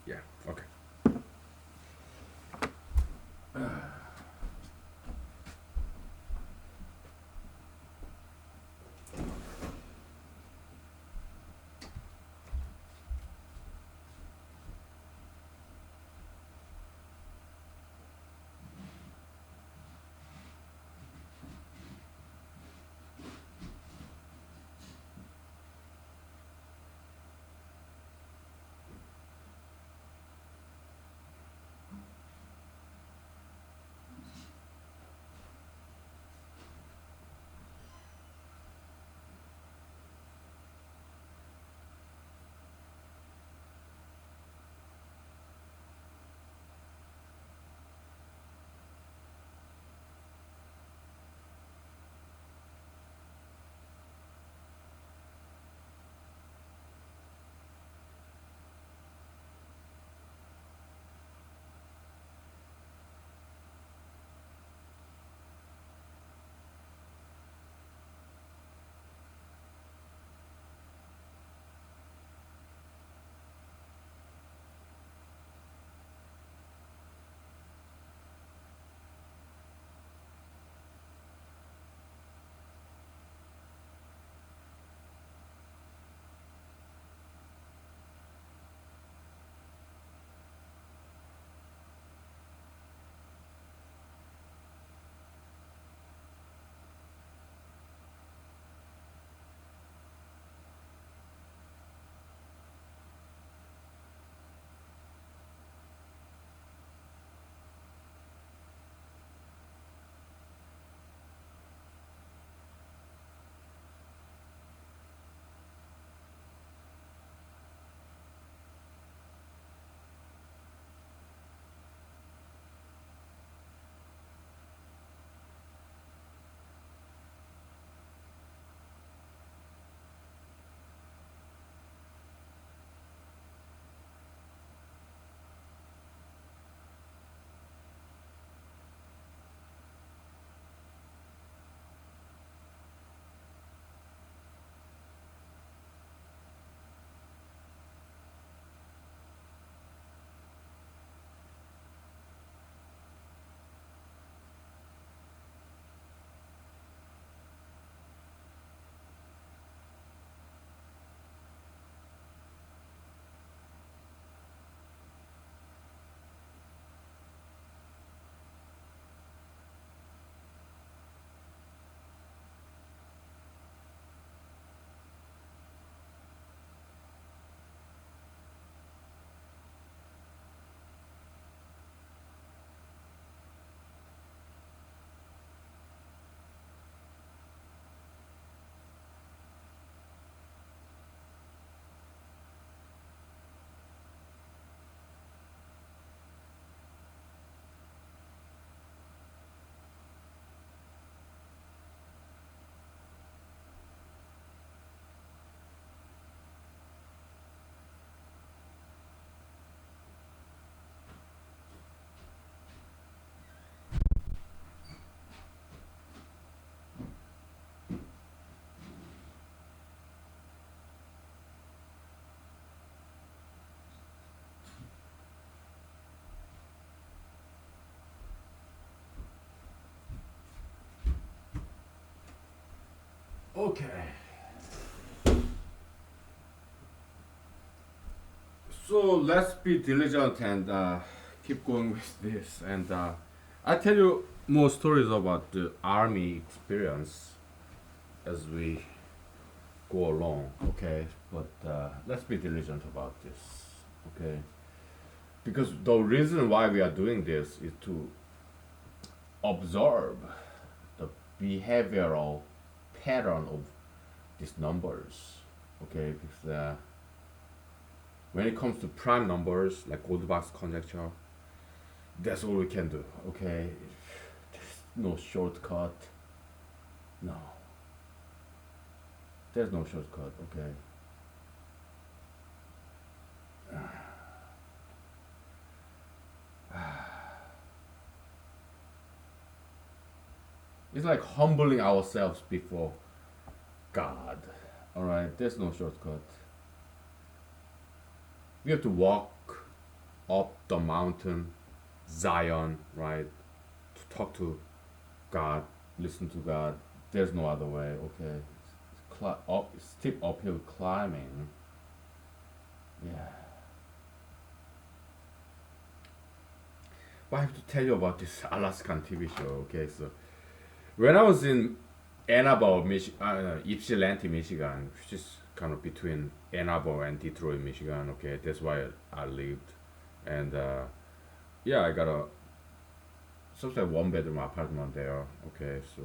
Yeah. Okay. Okay. So let's be diligent and keep going with this. And I tell you more stories about the army experience as we go along. Okay, but let's be diligent about this. Okay, because the reason why we are doing this is to observe the behavioral pattern of these numbers. Okay, because when it comes to prime numbers like Goldbach's conjecture, that's all we can do. Okay, there's no shortcut. No, there's no shortcut. Okay. It's like humbling ourselves before God. All right, there's no shortcut. We have to walk up the mountain, Zion, right, to talk to God, listen to God. There's no other way. Okay, up, steep uphill climbing. Yeah. But I have to tell you about this Alaskan TV show. Okay, so when I was in Ann Arbor, Ypsilanti, Michigan, which is kind of between Ann Arbor and Detroit, Michigan. Okay, that's why I lived, and yeah, I got a something like one bedroom apartment there. Okay, so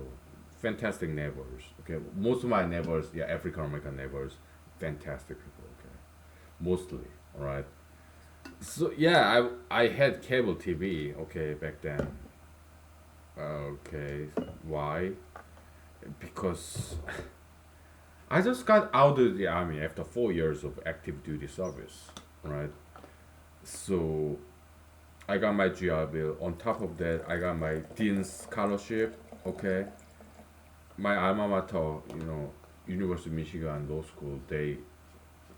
fantastic neighbors. Okay, most of my neighbors, yeah, African American neighbors, fantastic people. Okay, mostly. All right. So yeah, I had cable TV. Okay, back then. Okay, why? Because I just got out of the army after 4 years of active duty service, right? So I got my GI Bill. On top of that, I got my Dean's scholarship. Okay, my alma mater, University of Michigan Law School, they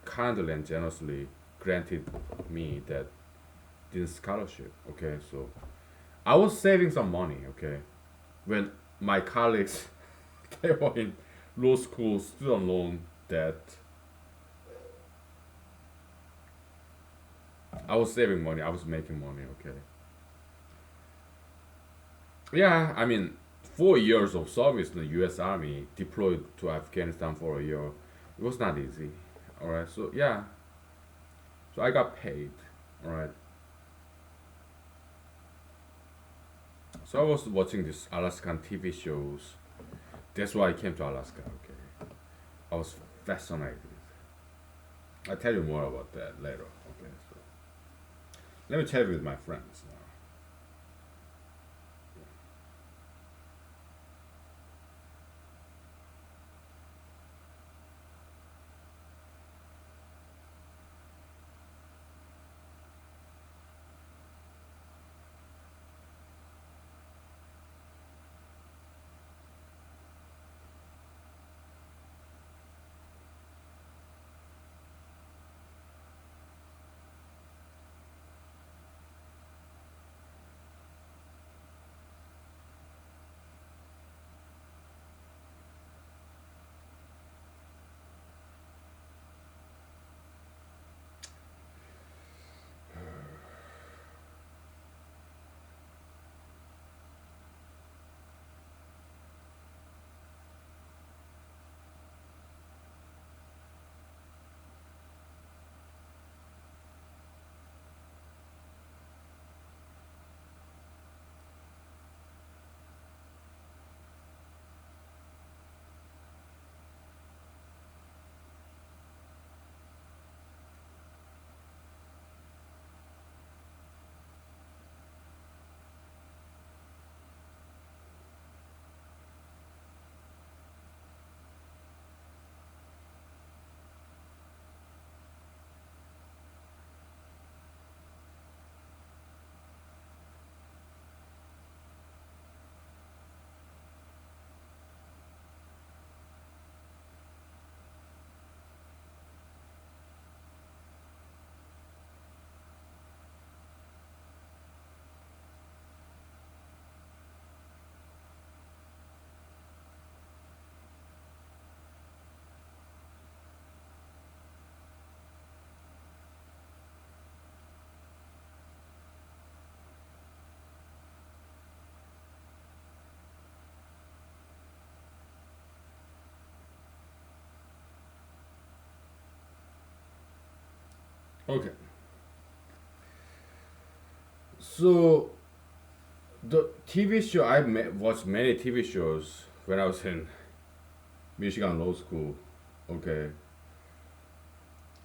kindly and generously granted me that Dean's scholarship. Okay, so I was saving some money. Okay, when my colleagues they were in law school, student loan debt, I was saving money. I was making money. Okay. Yeah, I mean, 4 years of service in the U.S. Army, deployed to Afghanistan for a year, it was not easy. All right. So yeah, so I got paid. All right. So I was watching these Alaskan TV shows. That's why I came to Alaska. Okay. I was fascinated. I'll tell you more about that later. Okay. So let me tell you with my friends now. Okay. So the TV show watched many TV shows when I was in Michigan Law School. Okay,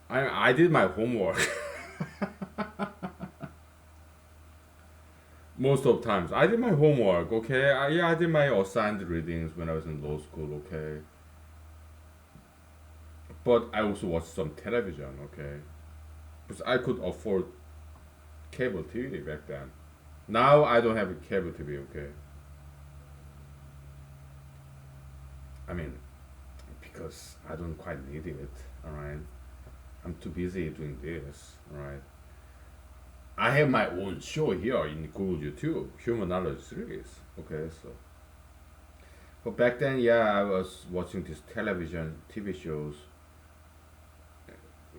I did my homework most of times. I did my homework. Okay, I did my assigned readings when I was in law school. Okay, but I also watched some television. Okay, because I could afford cable TV back then. Now I don't have a cable TV. Okay, I mean because I don't quite need it. All right, I'm too busy doing this. All right. I have my own show here in Google YouTube, humanology series. Okay, so but back then, yeah, I was watching these television TV shows,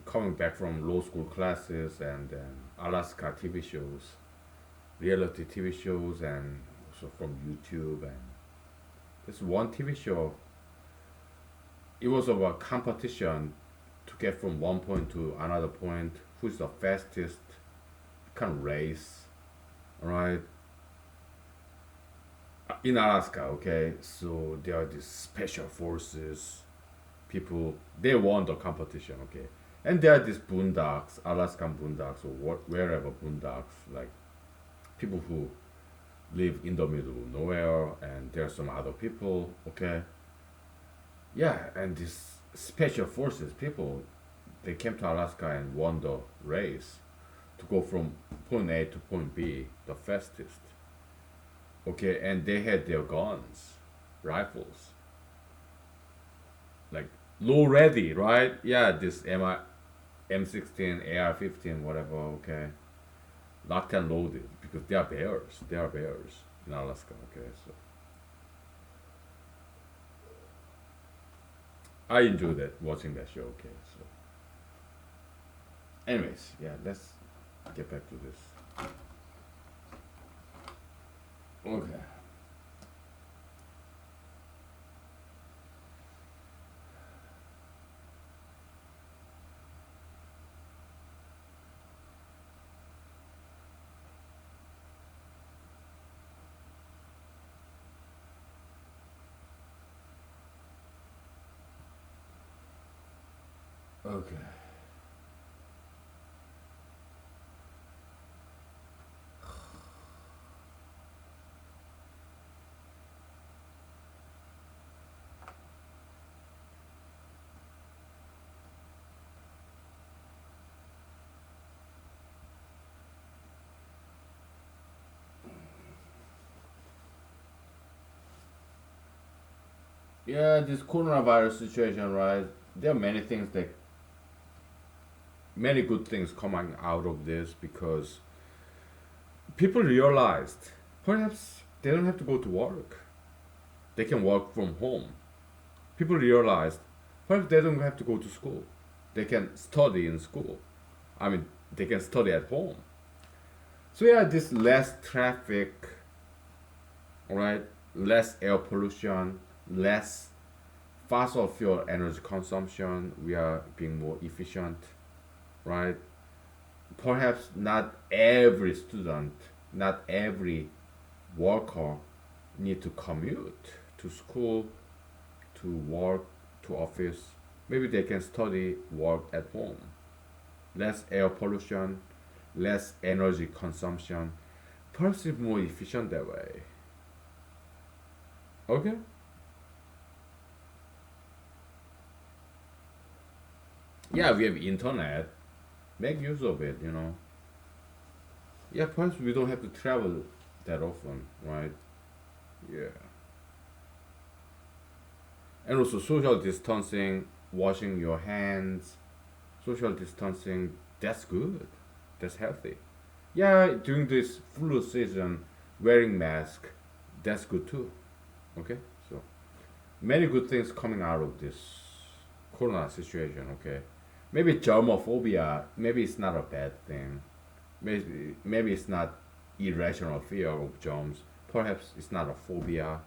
coming back from law school classes, and then Alaska TV shows, reality TV shows, and also from YouTube. And this one TV show, it was about competition to get from one point to another point. Who's the fastest? Kind of race, right? In Alaska, okay. So there are these special forces people. They won the competition, okay. And there are these boondocks, Alaskan boondocks, or wherever boondocks, like people who live in the middle of nowhere, and there are some other people, okay. Yeah, and these special forces people, they came to Alaska and won the race to go from point A to point B, the fastest. Okay, and they had their guns, rifles, like low ready, right? Yeah, this M16, AR-15, whatever. Okay, locked and loaded because they are bears. They are bears in Alaska. Okay, so I enjoyed that watching that show. Okay, so anyways, yeah, let's get back to this. Okay. Okay. Yeah, this coronavirus situation, right? There are many things that many good things coming out of this because people realized perhaps they don't have to go to work. They can work from home. People realized perhaps they don't have to go to school. They can study in school. I mean, they can study at home. So yeah, this less traffic, all right, less air pollution, less fossil fuel energy consumption. We are being more efficient, right? Perhaps not every student, not every worker need to commute to school, to work, to office. Maybe they can study, work at home. Less air pollution, less energy consumption. Perhaps it's more efficient that way. Okay? Yeah, we have internet. Make use of it, you know. Yeah, perhaps we don't have to travel that often, right? Yeah. And also social distancing, washing your hands, social distancing, that's good. That's healthy. Yeah, during this flu season, wearing mask, that's good too. Okay? So many good things coming out of this corona situation, okay? Maybe germophobia, maybe it's not a bad thing. Maybe it's not irrational fear of germs. Perhaps it's not a phobia.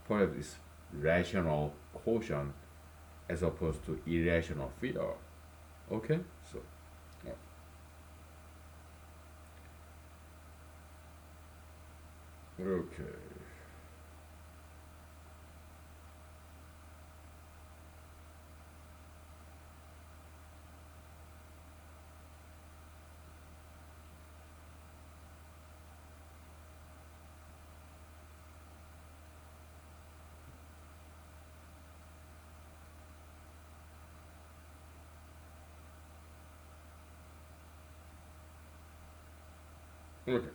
Perhaps it's rational caution as opposed to irrational fear. Okay? So, yeah. Okay. Okay.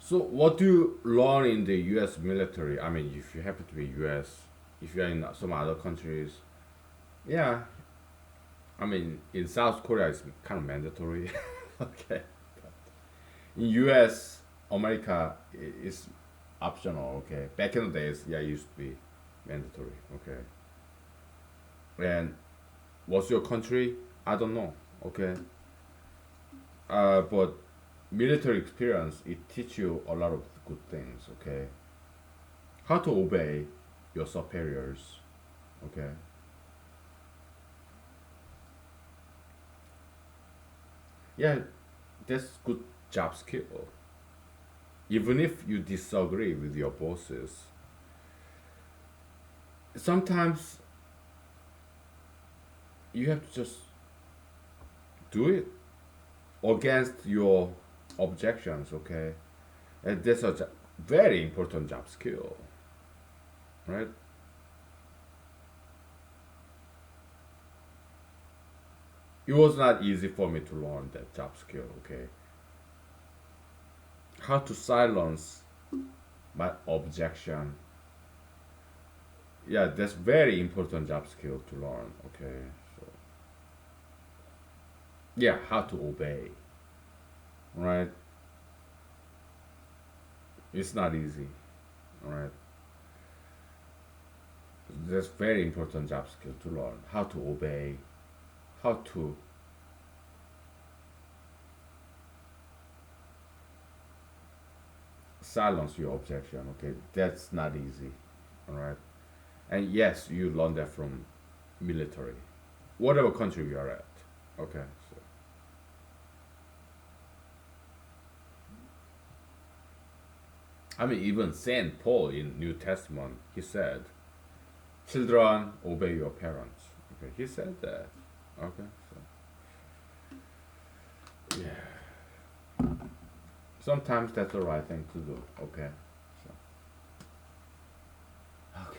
So, what do you learn in the U.S. military? I mean, if you happen to be U.S., if you're in some other countries, yeah. I mean, in South Korea, it's kind of mandatory. Okay. In U.S., America is optional. Okay. Back in the days, yeah, it used to be mandatory. Okay. And what's your country? I don't know. Okay. But military experience it teach you a lot of good things. Okay. How to obey your superiors. Okay. Yeah, that's good job skill. Even if you disagree with your bosses, sometimes you have to just do it against your objections. Okay. And that's a very important job skill, right? It was not easy for me to learn that job skill. Okay. How to silence my objection. Yeah, that's very important job skill to learn. Okay. So yeah, how to obey, right? It's not easy, right? That's very important job skill to learn. How to obey, how to silence your objection. Okay, that's not easy, all right? And yes, you learn that from military, whatever country you are at. Okay, so I mean, even Saint Paul in New Testament, he said, "Children, obey your parents." Okay, he said that. Okay, so yeah, sometimes that's the right thing to do. Okay, so okay,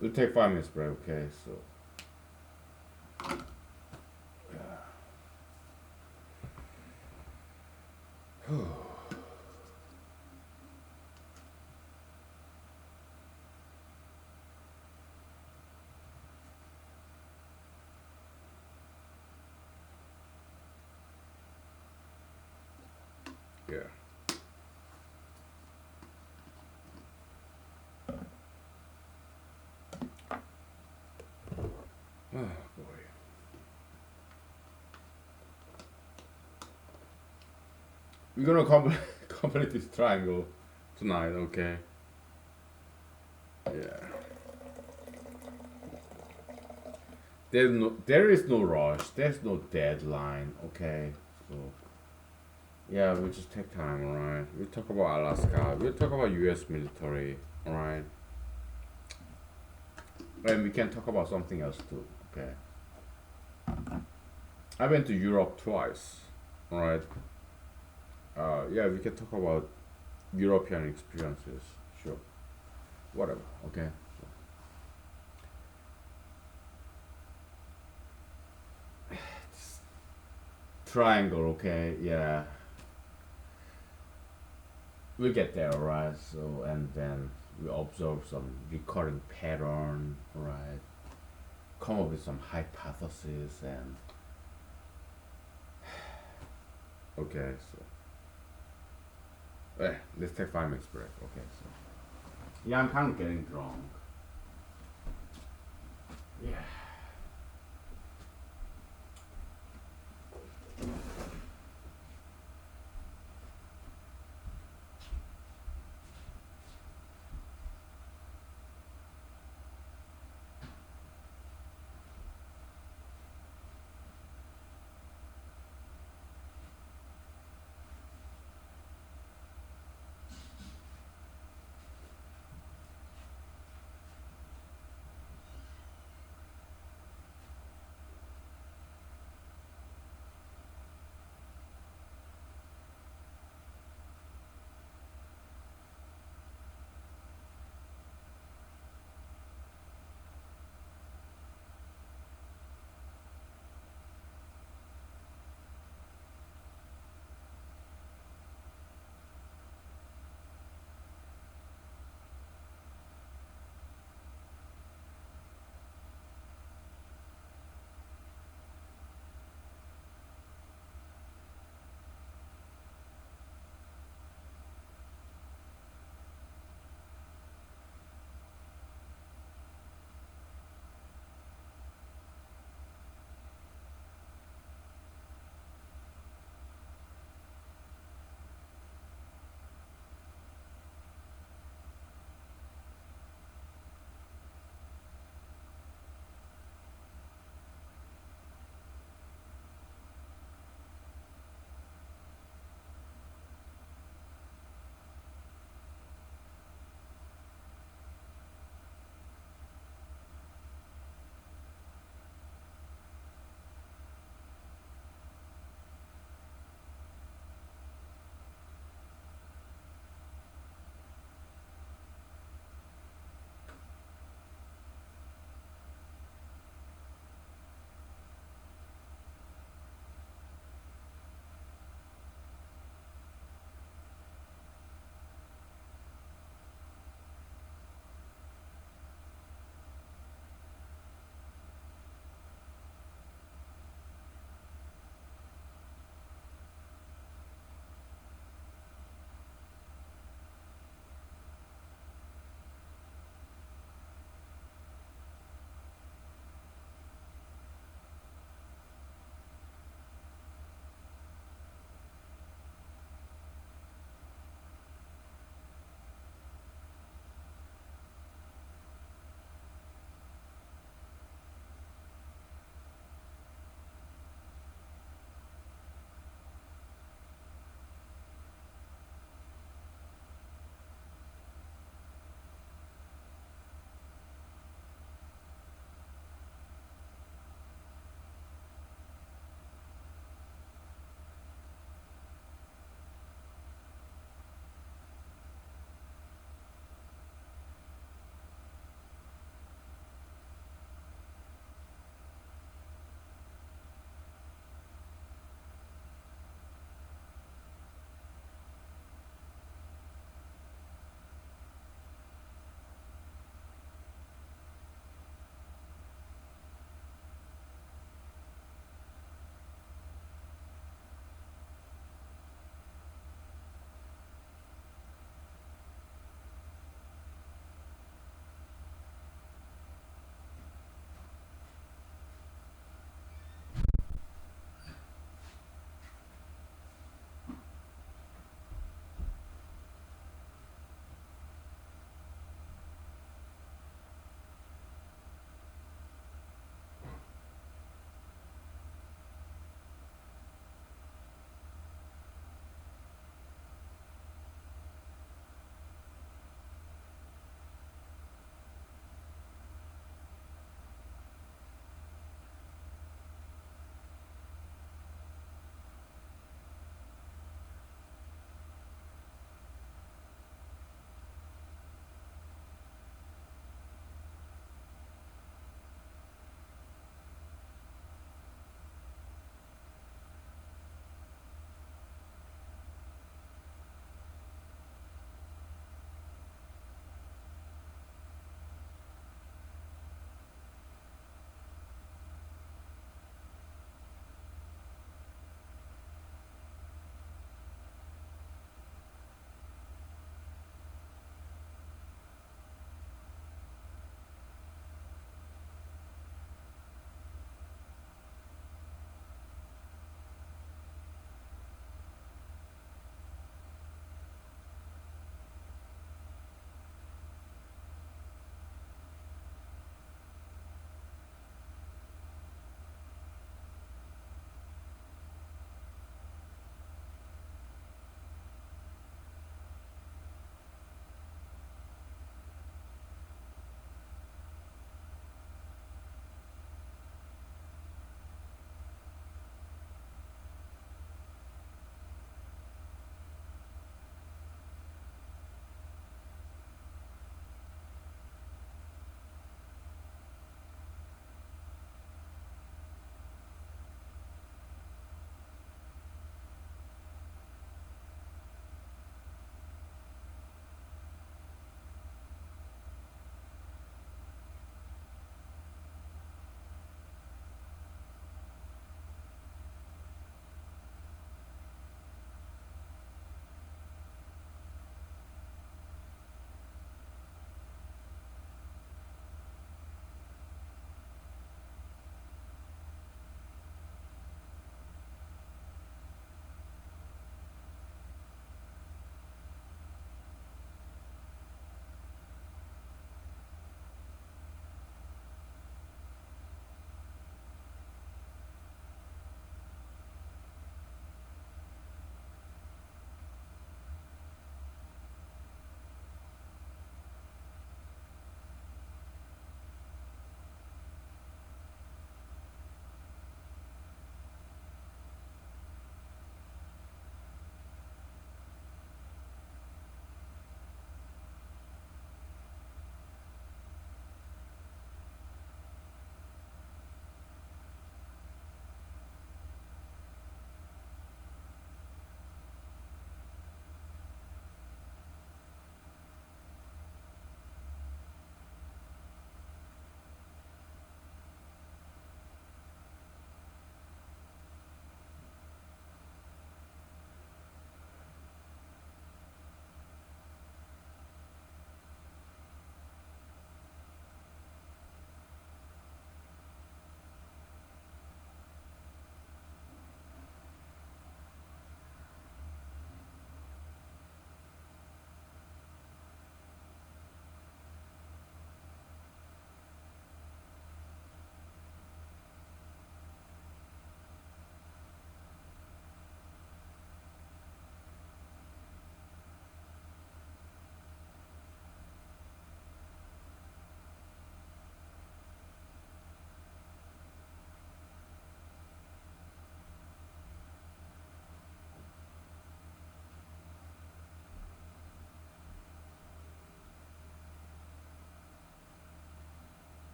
we'll take 5 minutes break. Okay, so yeah. Oh boy, we're gonna complete this triangle tonight. Okay, yeah. There is no rush. There's no deadline. Okay, so yeah, we just take time. Alright, we'll talk about Alaska. We'll talk about U.S. military. Alright, and we can talk about something else too. Okay, I went to Europe twice. Alright, yeah, we can talk about European experiences. Sure, whatever. Okay. triangle, okay, yeah. We get there, right? So, and then we observe some recurring pattern, right? Come up with some hypothesis and okay, so let's take 5 minutes break. Okay, so yeah, I'm kind of getting drunk. Yeah.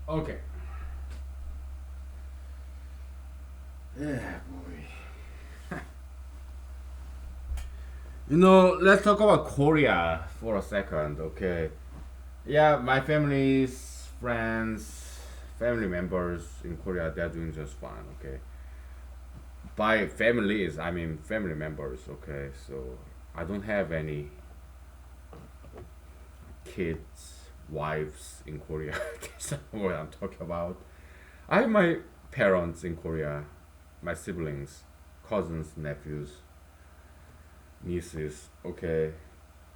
Okay. Yeah, boy. Let's talk about Korea for a second, okay? Yeah, my family's friends, family members in Korea, they're doing just fine, okay? By families, I mean family members, okay? So I don't have any kids, wives in Korea. That's not what I'm talking about. I have my parents in Korea, my siblings, cousins, nephews, nieces, okay,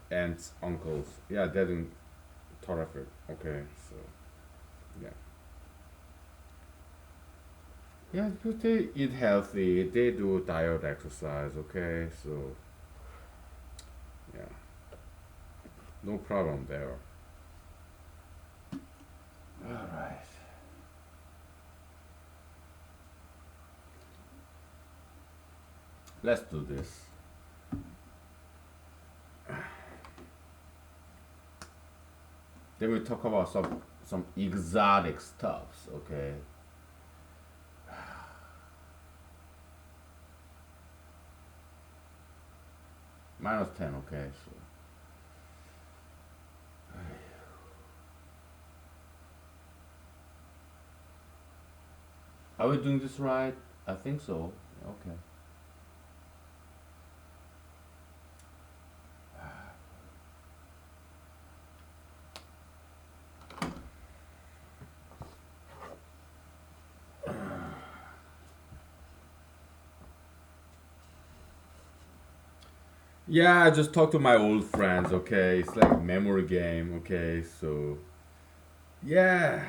aunts, uncles. Yeah, they're doing terrific. Okay, so yeah, yeah, but they eat healthy. They do diet exercise. Okay, so yeah, no problem there. All right, let's do this. Then we talk about some exotic stuffs. Okay, -10. Okay, so are we doing this right? I think so. Okay. Yeah, I just talked to my old friends, okay? It's like a memory game, okay? So, yeah.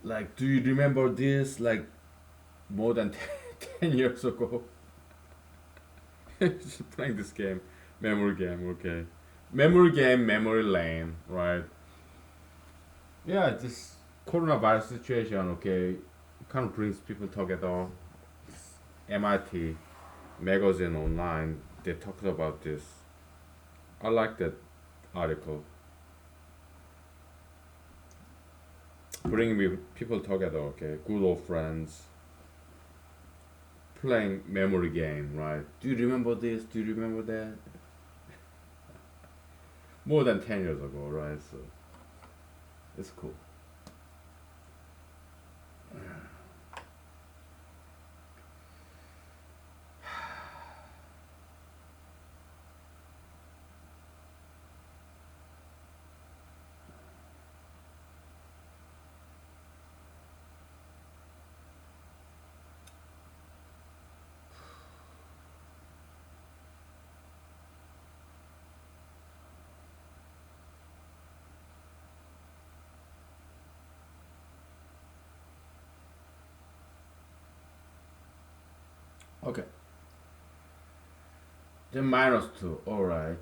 Like, do you remember this? Like, more than 10 years ago? Just playing this game. Memory game, okay? Memory game, memory lane, right? Yeah, this coronavirus situation, okay? Kind of brings people together. MIT magazine online, they talked about this. I like that article. Bring me people together, okay? Good old friends playing memory game, right? Do you remember this? Do you remember that? More than 10 years ago, right? So it's cool. Okay. Then -2. All right.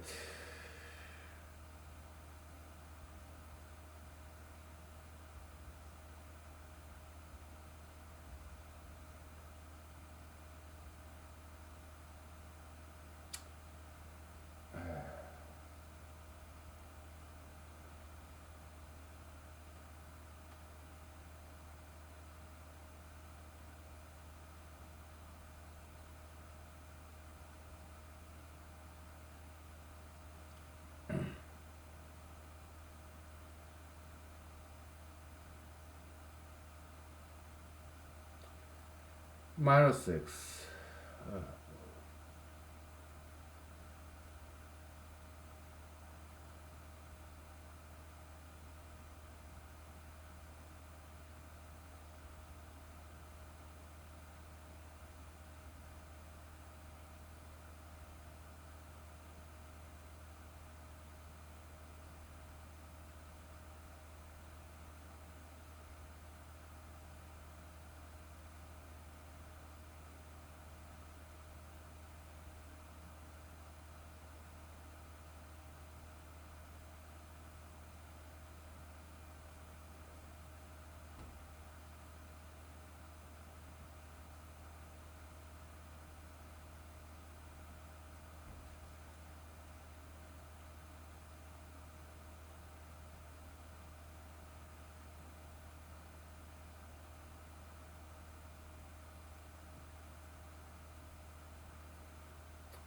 -6.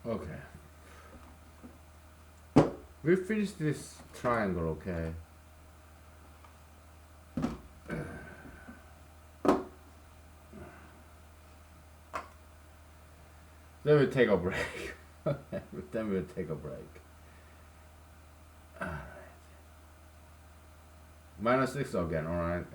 Okay. We finished this triangle, okay? Then we take a break. Then we'll take a break. Alright. -6 again, alright?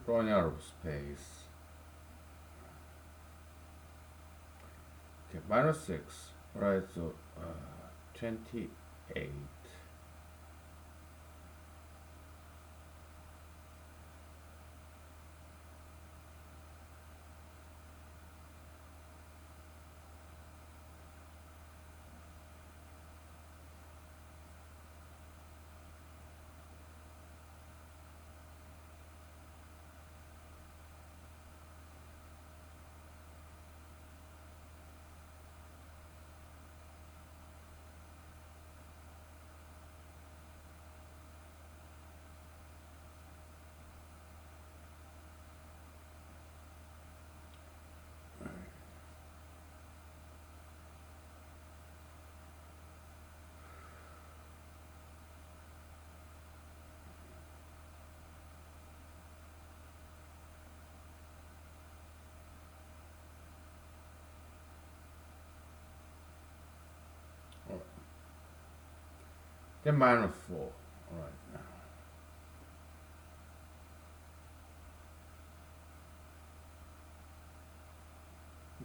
Running out of space. Okay, -6. Right, so 28. Then -4. Alright.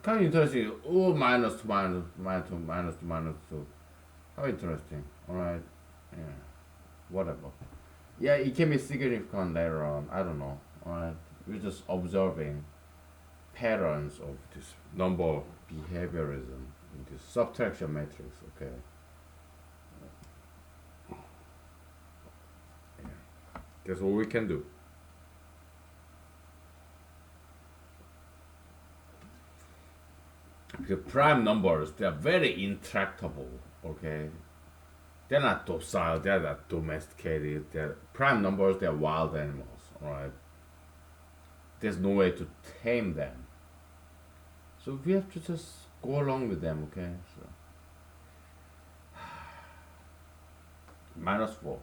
Kind of interesting. Oh, -2, -2, -2, -2. How interesting. Alright. Yeah. Whatever. Yeah, it can be significant later on. I don't know. Alright. We're just observing patterns of this number behaviorism in this subtraction matrix. Okay. Yeah. That's all we can do. The prime numbers, they are very intractable. Okay. They're not docile. They're not domesticated. They're prime numbers. They're wild animals. All right. There's no way to tame them. So we have to just go along with them. Okay. So -4.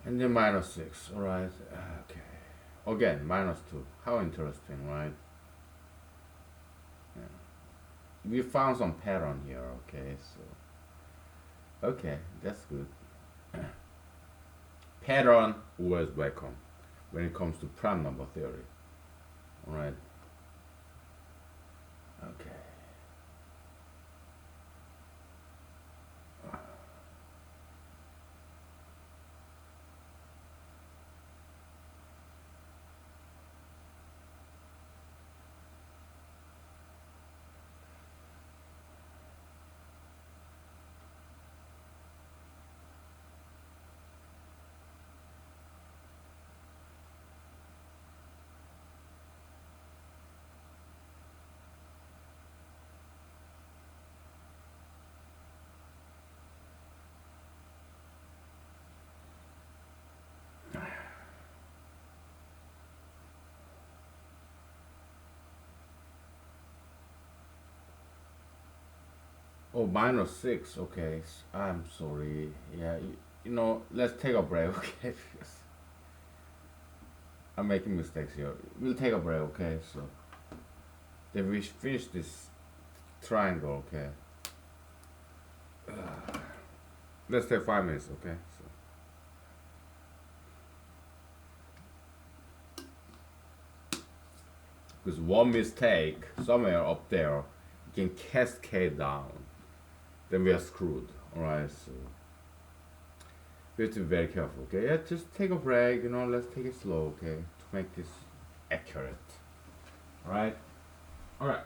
And then -6. All right. Okay. Again, -2. How interesting, right? Yeah. We found some pattern here. Okay. So okay, that's good. Pattern always welcome when it comes to prime number theory. All right. Okay. Oh, -6. Okay, I'm sorry. Yeah, let's take a break, okay? Because I'm making mistakes here. We'll take a break, okay? So then we finish this triangle, okay? Let's take 5 minutes, okay? So because one mistake somewhere up there can cascade down, then we are screwed. All right, so we have to be very careful. Okay, yeah, just take a break. Let's take it slow. Okay, to make this accurate. All right, all right.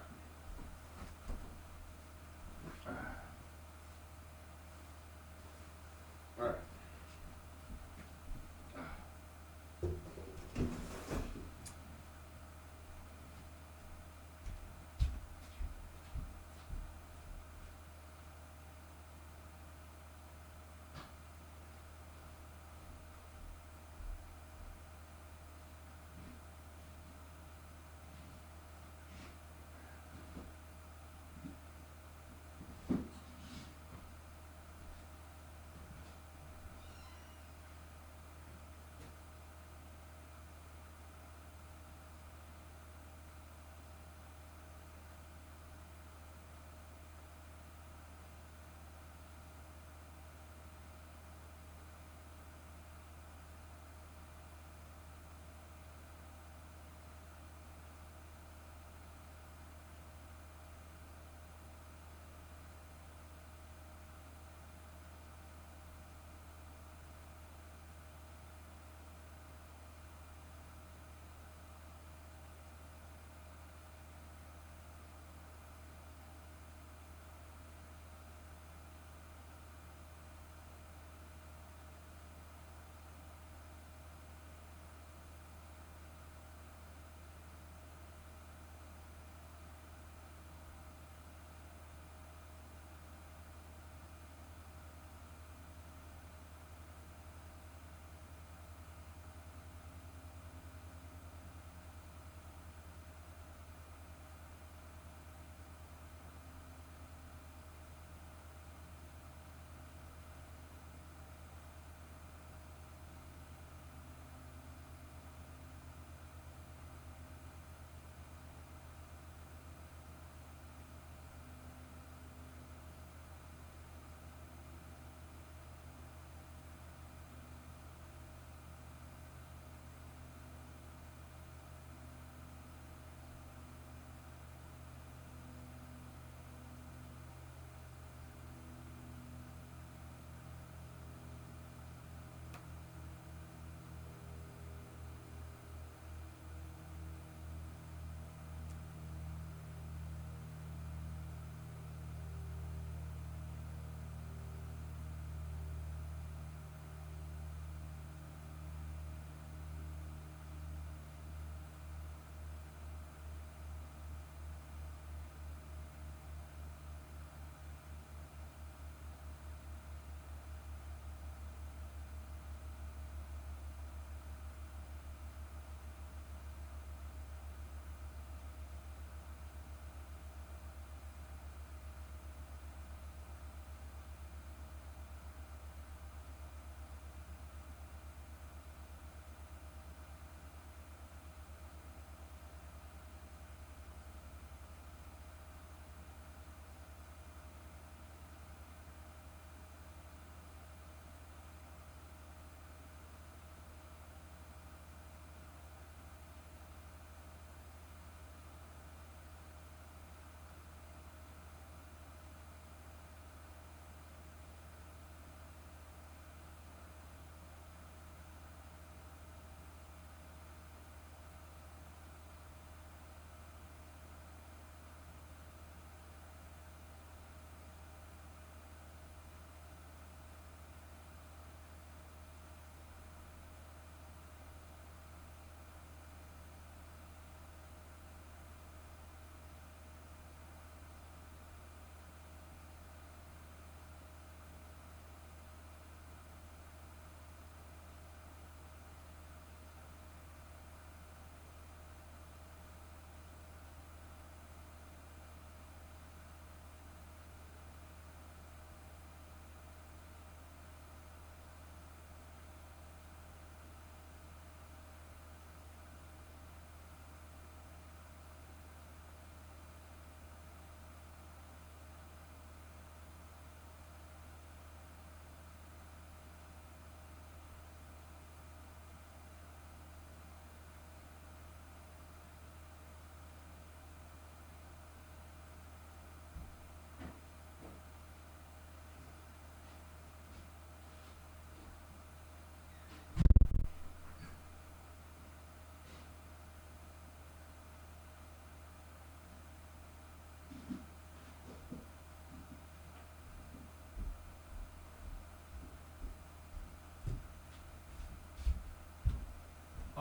All right.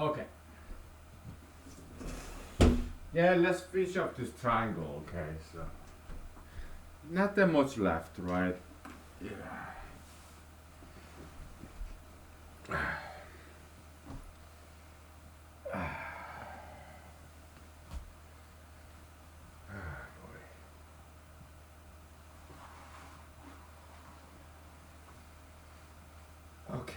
Okay. Yeah, let's finish up this triangle. Okay, so not that much left, right? Yeah. Okay.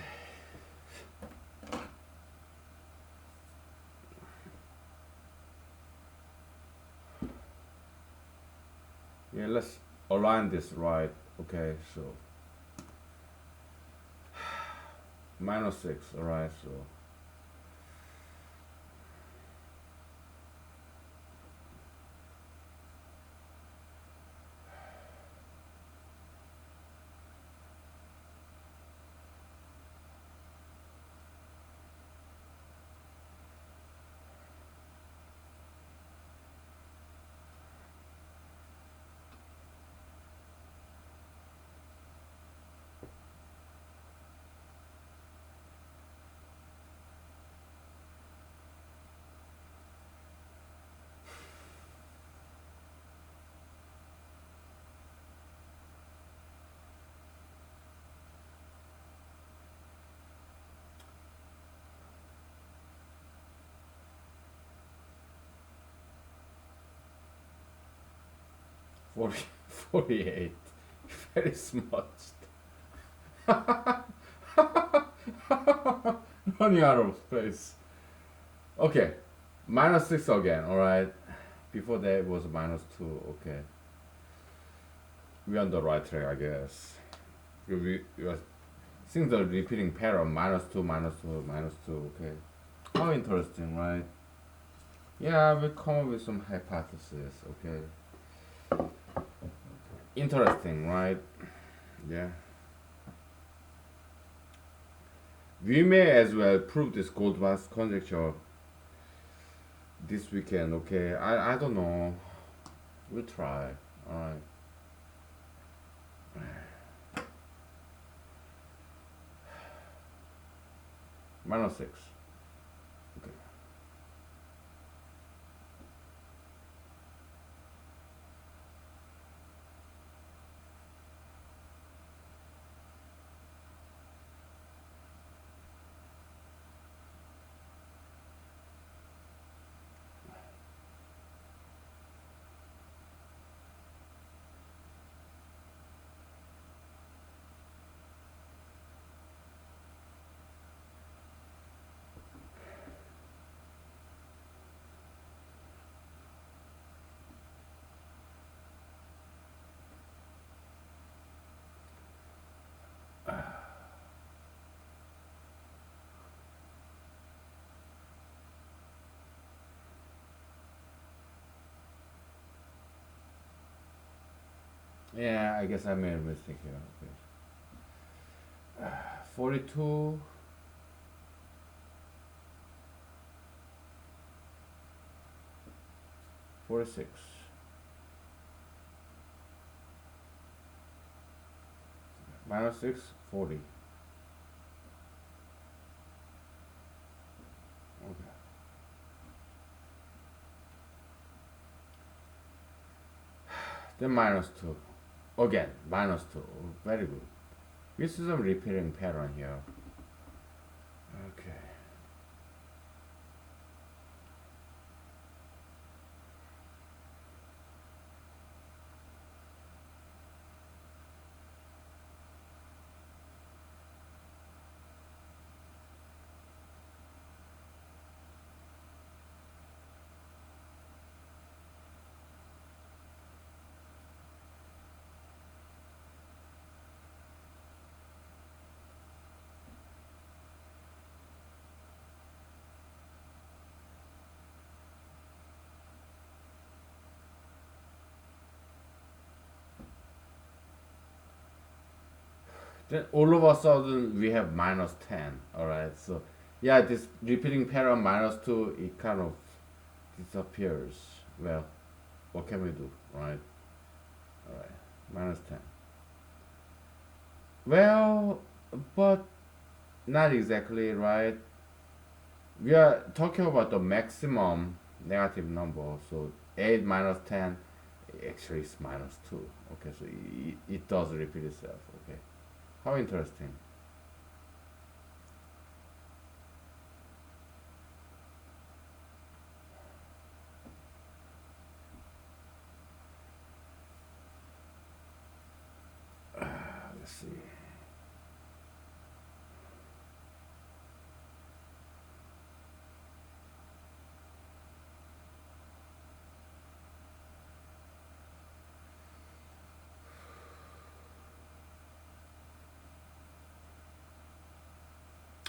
Yeah, let's align this right. Okay, so -6. All right, so 40, 48. Very smart. Running out of space. Okay, -6 again. All right. Before that was -2. Okay, we're on the right track, I guess. We are seeing the repeating pattern: -2, -2, -2. Okay. How interesting, right? Yeah, we come up with some hypothesis. Okay. Interesting, right? Yeah. We may as well prove this Goldbach's conjecture this weekend. Okay. I don't know. We'll try. All right. -6. Okay. Yeah, I guess I made a mistake here. Okay. 42. 46. -6. 40. Okay. Then -2. Again, -2. Very good. This is a repeating pattern here. Okay. Then all of a sudden we have -10. All right. So yeah, this repeating pattern -2, it kind of disappears. Well, what can we do, right? All right. -10. Well, but not exactly, right? we are talking about the maximum negative number. So 8 minus 10 actually is minus 2. Okay, so it does repeat itself. Okay, how interesting. Let's see.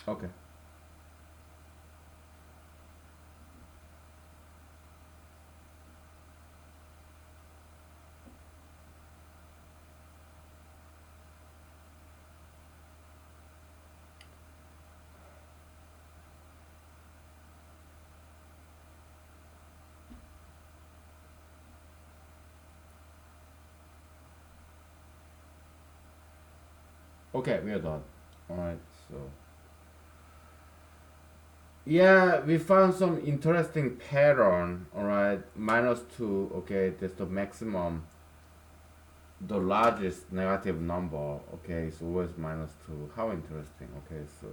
Okay. Okay, we are done. All right. So yeah, we found some interesting pattern. All right, minus 2. Okay, that's the maximum. The largest negative number. Okay, is always minus 2. How interesting. Okay, so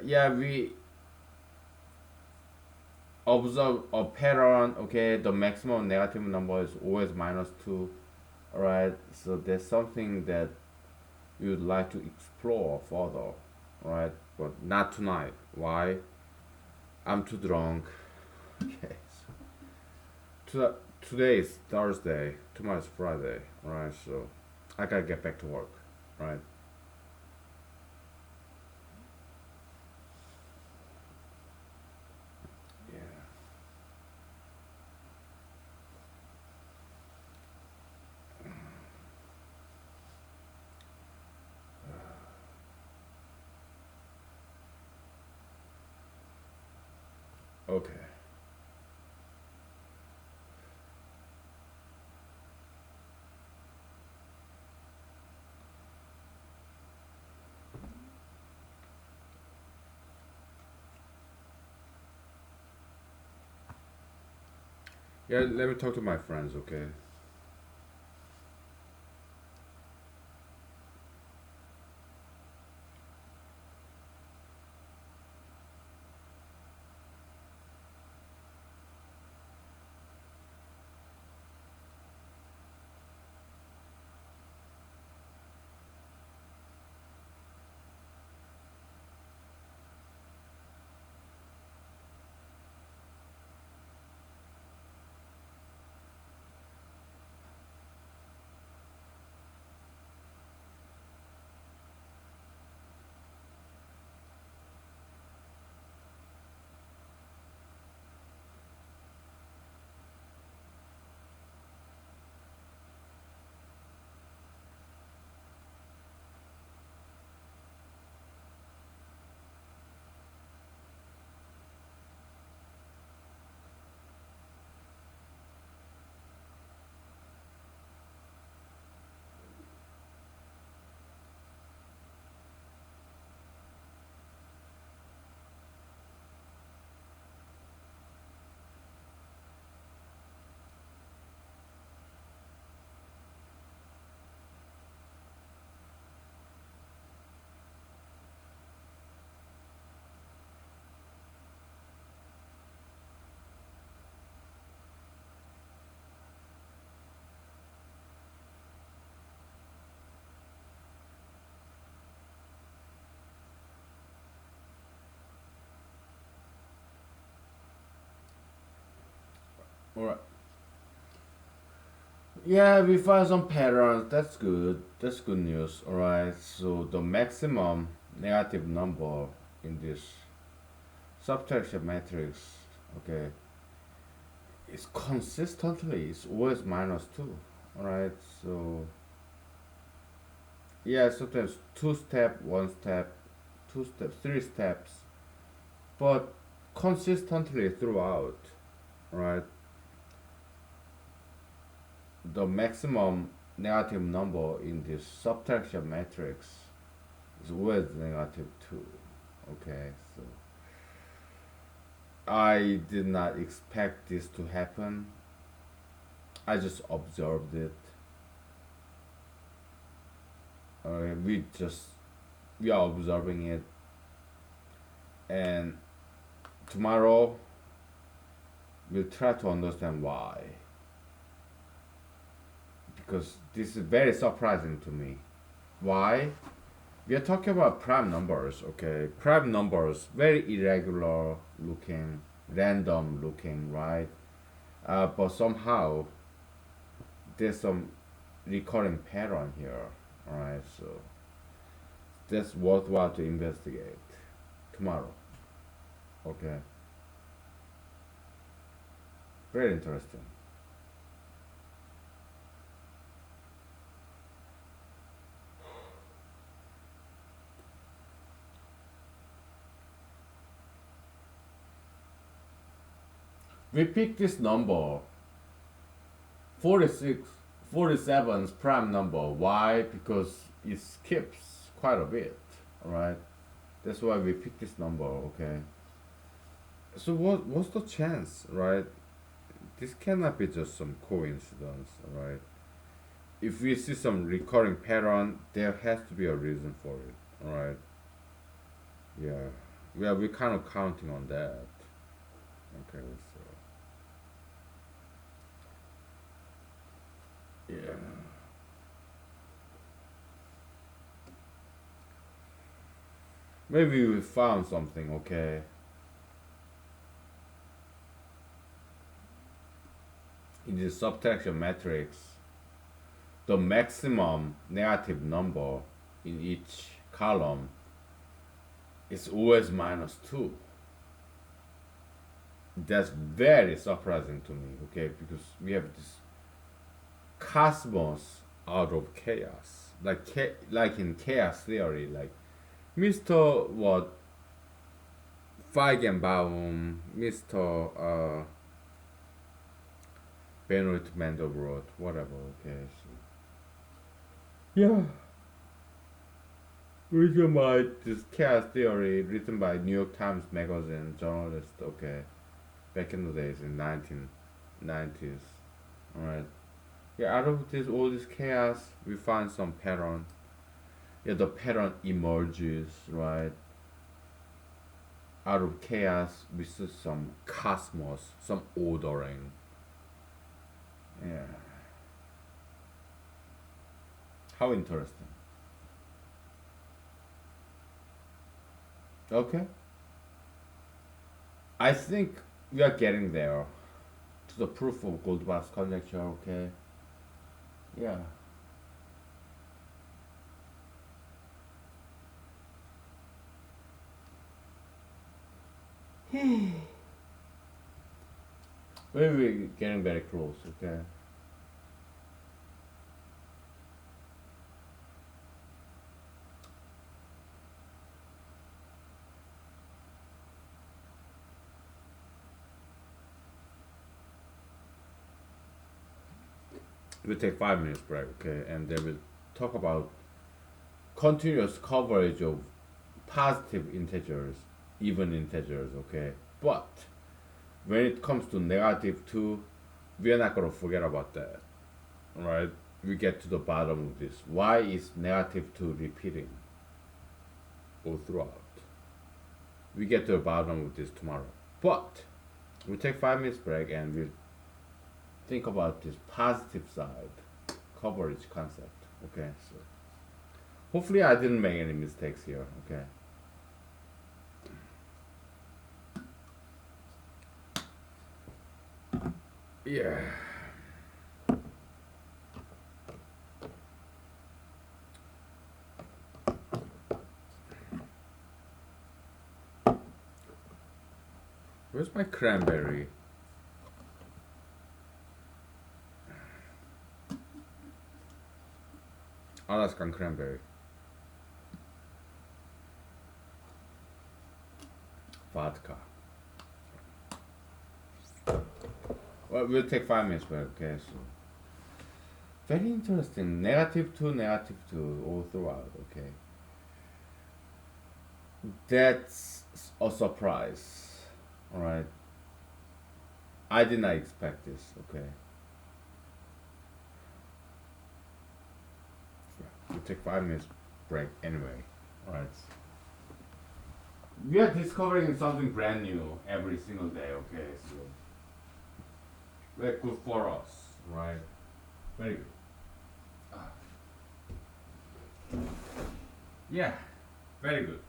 yeah, we observe a pattern. Okay, the maximum negative number is always minus 2. All right, so there's something that we would like to explore further. All right, but not tonight. Why? I'm too drunk. Okay. Today is Thursday. Tomorrow is Friday. All right, so I gotta get back to work. Right? Yeah. Okay. Yeah. Let me talk to my friends. Okay. All right. Yeah, we find some patterns. That's good. That's good news. All right. So the maximum negative number in this subtraction matrix, okay, is consistently it's always minus 2. All right. So yeah, sometimes two step, one step, two steps, three steps, but consistently throughout, right? The maximum negative number in this subtraction matrix is always negative 2. Okay, so I did not expect this to happen. I just observed it. Uh, we just we are observing it, and tomorrow we'll try to understand why. Because this is very surprising to me. Why? We are talking about prime numbers, okay? Prime numbers, very irregular looking, random looking, right? But somehow there's some recurring pattern here, alright? So that's worthwhile to investigate tomorrow, okay? Very interesting. We picked this number 46, 47's prime number. Why? Because it skips quite a bit, alright? That's why we picked this number, okay? So what's the chance, right? This cannot be just some coincidence, alright? If we see some recurring pattern, there has to be a reason for it, alright? Yeah. We're kind of counting on that. Okay, so yeah. Maybe we found something, okay? In the subtraction matrix, the maximum negative number in each column is always minus 2. That's very surprising to me, okay? Because we have this cosmos out of chaos. Like in chaos theory, like Mr. what Feigenbaum, Mr. Benoit Mandelbrot, whatever, okay. So, yeah. Written by this chaos theory, written by New York Times Magazine journalist, okay, back in the days in 1990s. Alright. Yeah, out of this all this chaos, we find some pattern. Yeah, the pattern emerges, right? Out of chaos, we see some cosmos, some ordering. Yeah. How interesting. Okay. I think we are getting there to the proof of Goldbach's conjecture, okay? Yeah. We're getting very close, okay? We'll take 5 minutes break, okay? And then we'll talk about continuous coverage of positive integers, even integers, okay? But when it comes to negative 2, we are not going to forget about that, right? We get to the bottom of this. Why is negative 2 repeating all throughout? We get to the bottom of this tomorrow. But we'll take 5 minutes break and we'll think about this positive side coverage concept, okay? So hopefully I didn't make any mistakes here, okay? Yeah. Where's my cranberry? Alaskan cranberry. Vodka. Well, we'll take 5 minutes break, okay? So very interesting. Negative 2, negative 2 all throughout, okay? That's a surprise. All right. I did not expect this. Okay. We take 5 minutes break anyway. All right. We are discovering something brand new every single day. Okay, so very good for us, right? Very good. Ah, yeah, very good.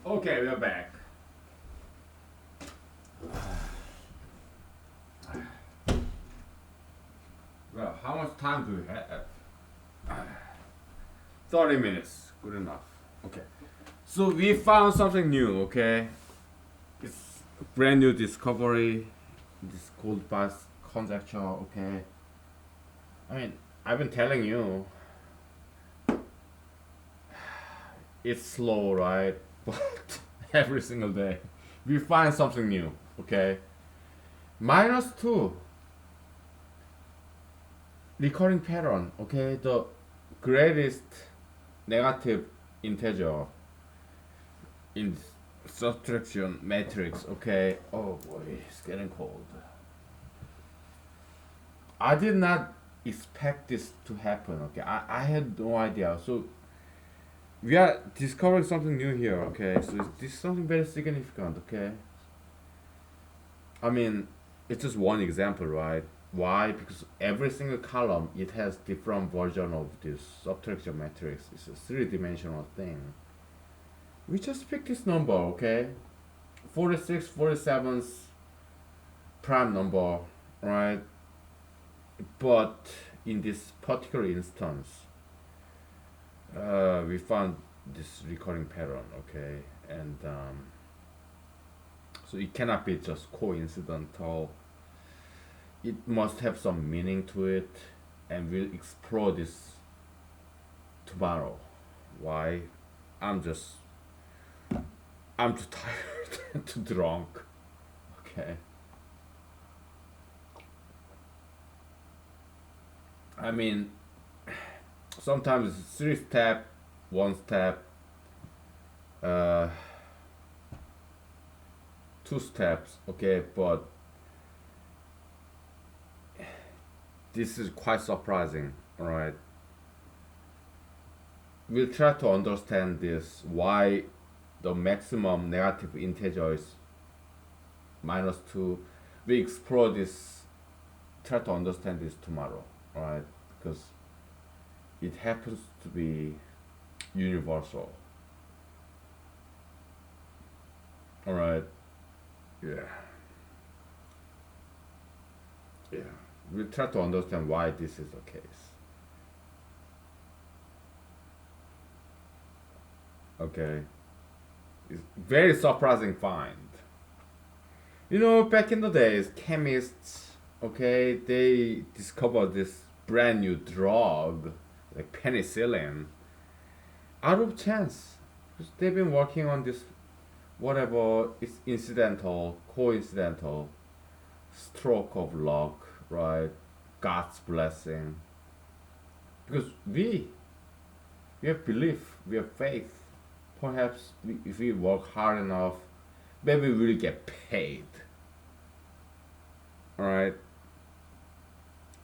Okay, we're back. Well, how much time do we have? 30 minutes. Good enough. Okay. So we found something new, okay? It's a brand new discovery. This cold bath conjecture, okay? I mean, I've been telling you, it's slow, right? But every single day, we find something new, okay? Minus 2, recurring pattern, okay? The greatest negative integer in subtraction matrix, okay? Oh boy, it's getting cold. I did not expect this to happen, okay? I had no idea. So we are discovering something new here, okay? So this is something very significant, okay? I mean, it's just one example, right? Why? Because every single column, it has different version of this subtraction matrix. It's a three-dimensional thing. We just pick this number, okay? 46, 47's prime number, right? But in this particular instance, we found this recurring pattern, okay? And so it cannot be just coincidental. It must have some meaning to it, and we'll explore this tomorrow. Why? I'm just I'm too tired and too drunk. Okay. I mean, sometimes it's 3 step, 1 step, uh, 2 steps. Okay, but this is quite surprising. All right. We'll try to understand this. Why the maximum negative integer is -2. We explore this. Try to understand this tomorrow. All right, because it happens to be universal. All right. Yeah. Yeah. We'll try to understand why this is the case. Okay. It's very surprising find. You know, back in the days, chemists, okay, they discovered this brand new drug, like penicillin, out of chance. Because they've been working on this, whatever is incidental, coincidental, stroke of luck, right? God's blessing. Because we have belief, we have faith. Perhaps if we work hard enough, maybe we'll get paid. Alright?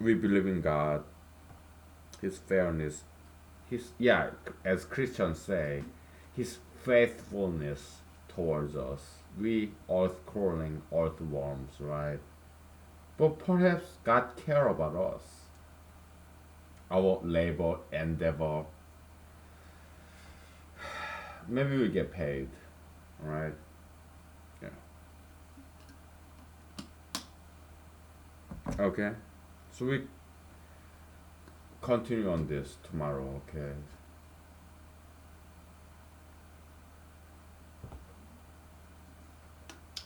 We believe in God, His fairness, His, yeah, as Christians say, His faithfulness towards us. We earth crawling earthworms, right? But perhaps God care about us, our labor, endeavor. Maybe we get paid, right? Yeah. Okay. So we continue on this tomorrow, okay?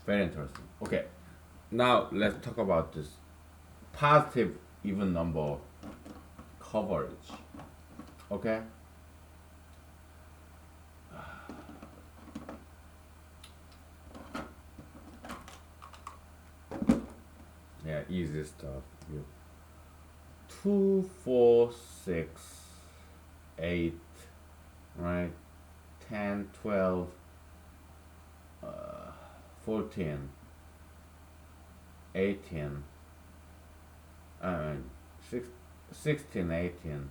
Very interesting. Okay. Now let's talk about this positive even number coverage. Okay? Yeah, easy stuff. You 2, 4, 6, 8, right? 10, 12, 14, 18, uh, 6, 16, 18,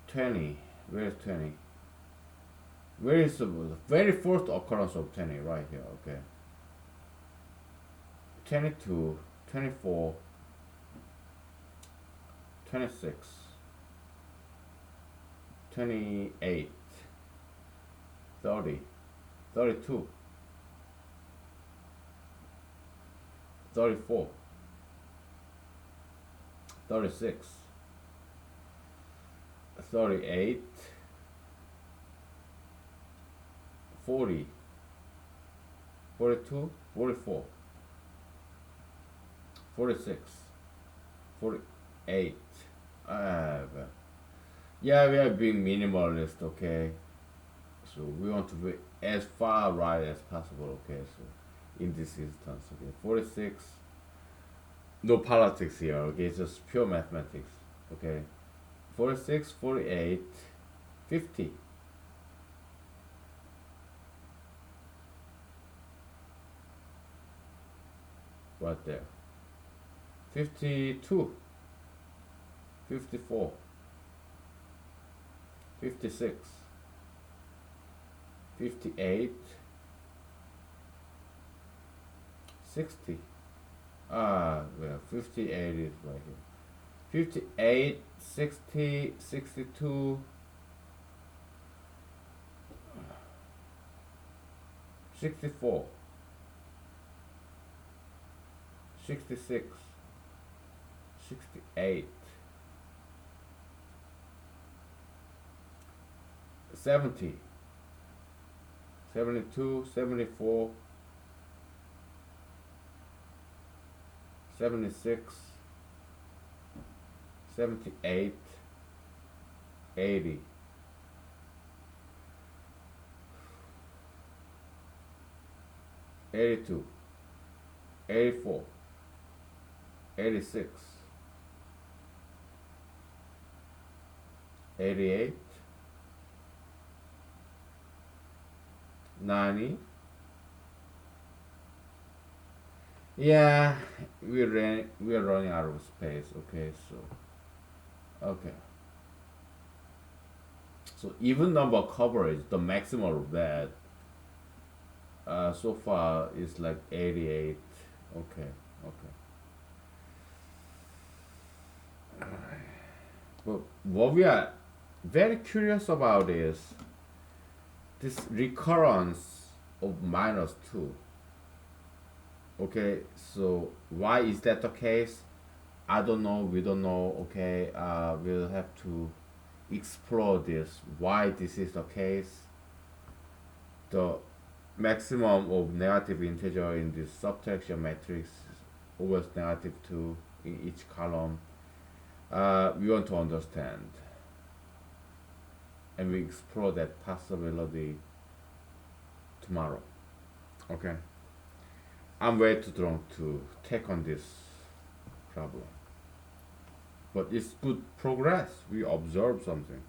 20. Where is 20? Where is the very first occurrence of 20? Right here, okay. 22, 24, 26, 28, 30, 32, 34, 36, 38, 40, 42, 44, 46, 48. Well, yeah, we are being minimalist, okay? So we want to be as far right as possible, okay? So in this instance, okay, 46, no politics here, okay? It's just pure mathematics, okay? 46, 48, 50, right there. 52, 54, 56, 58, 60. Well, 58 is right here. 58, 60, 62, 64, 66, 68, 70, 72, 74, 76, 78, 80, 82, 84, 86, 88, 90. Yeah, we're running out of space. Okay, so okay. So even number coverage, the maximum of that, so far is like 88. Okay, okay. But what we are very curious about is this recurrence of -2. Okay, so why is that the case? I don't know. We don't know. Okay, we'll have to explore this. Why this is the case? The maximum of negative integer in this subtraction matrix is always -2 in each column. We want to understand, and we explore that possibility tomorrow. Okay, I'm way too drunk to take on this problem, but it's good progress. We observe something.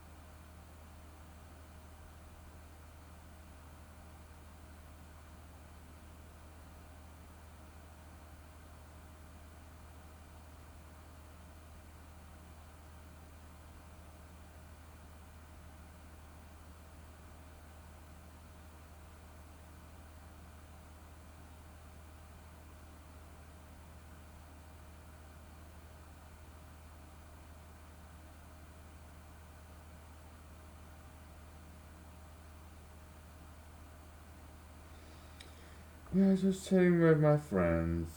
Yeah, just chatting with my friends.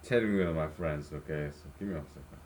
Chatting with my friends. Okay, so give me a second.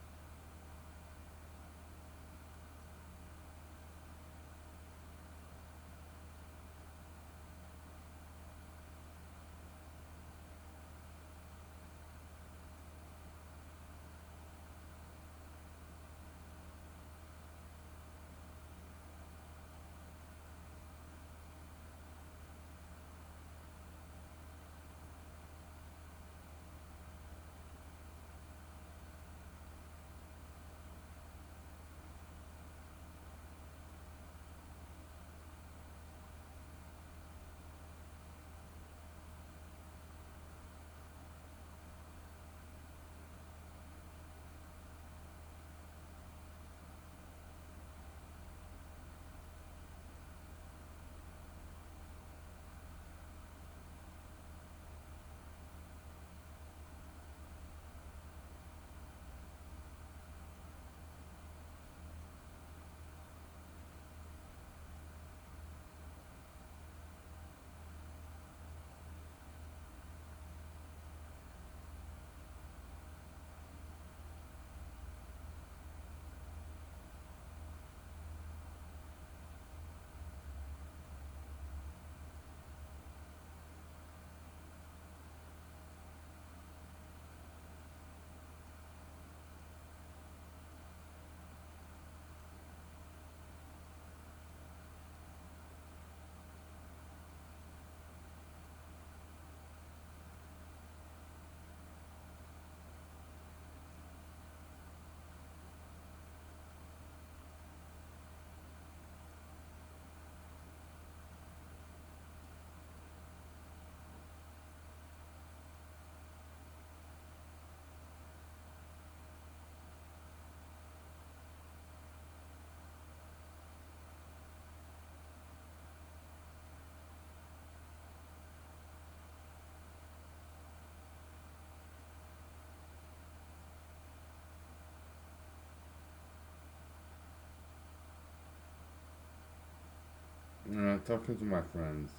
Talking to my friends,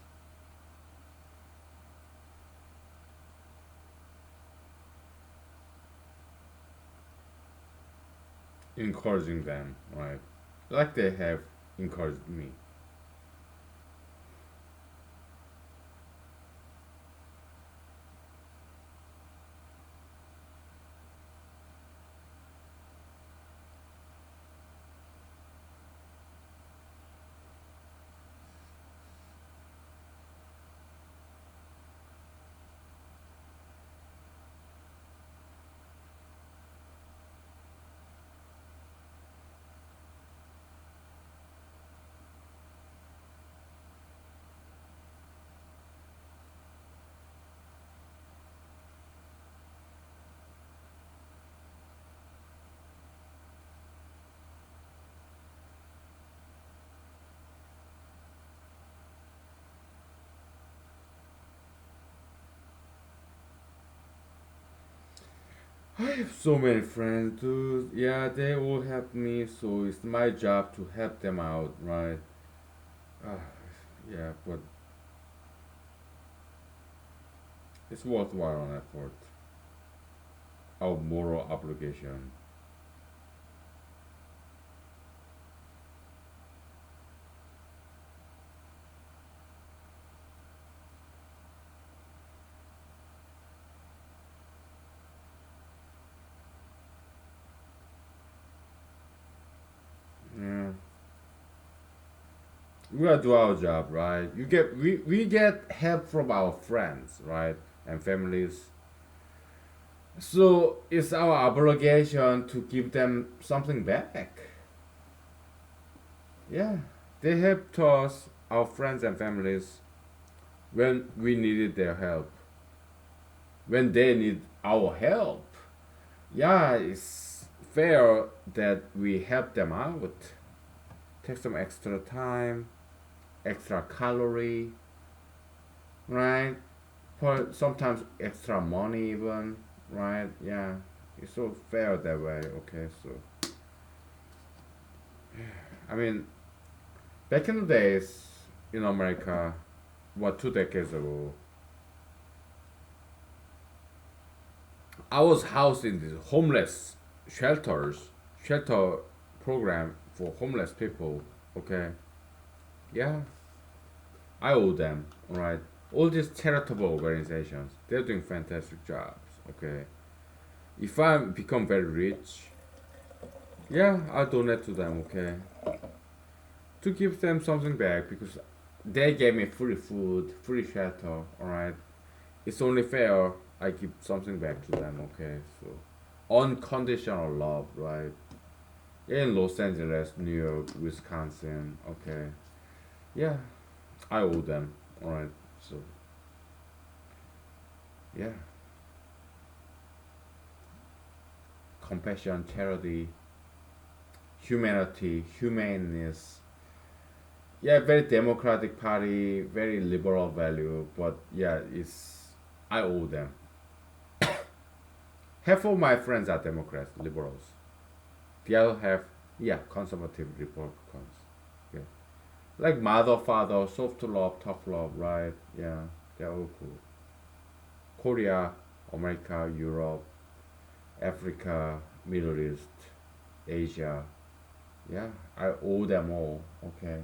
encouraging them, right? Like they have encouraged me. I have so many friends, dude. Yeah, they all help me, so it's my job to help them out, right? Ah, yeah, but it's worthwhile an effort. Our moral obligation. Yeah, we gotta do our job, right? We get help from our friends, right, and families. So it's our obligation to give them something back. Yeah, they helped us, our friends and families, when we needed their help, when they need our help. Yeah, it's fair that we help them out. Take some extra time, extra calorie, right? For sometimes extra money even, right? Yeah, it's so fair that way. Okay, so I mean, back in the days in America, what 2 decades ago, I was housed in these homeless shelters, shelter program for homeless people. Okay, yeah, I owe them. All right, all these charitable organizations, they're doing fantastic jobs. Okay, if I become very rich, yeah, I'll donate to them. Okay, to give them something back because they gave me free food, free shelter. All right, it's only fair I give something back to them. Okay, so unconditional love, right? In Los Angeles, New York, Wisconsin. Okay, yeah, I owe them. All right, so yeah, compassion, charity, humanity, humaneness. Yeah, very democratic party, very liberal value, but yeah, it's I owe them. Half of my friends are Democrats, liberals. The other half, yeah, conservative Republicans. Yeah, like mother, father, soft love, tough love, right? Yeah, they're all cool. Korea, America, Europe, Africa, Middle East, Asia. Yeah, I owe them all. Okay,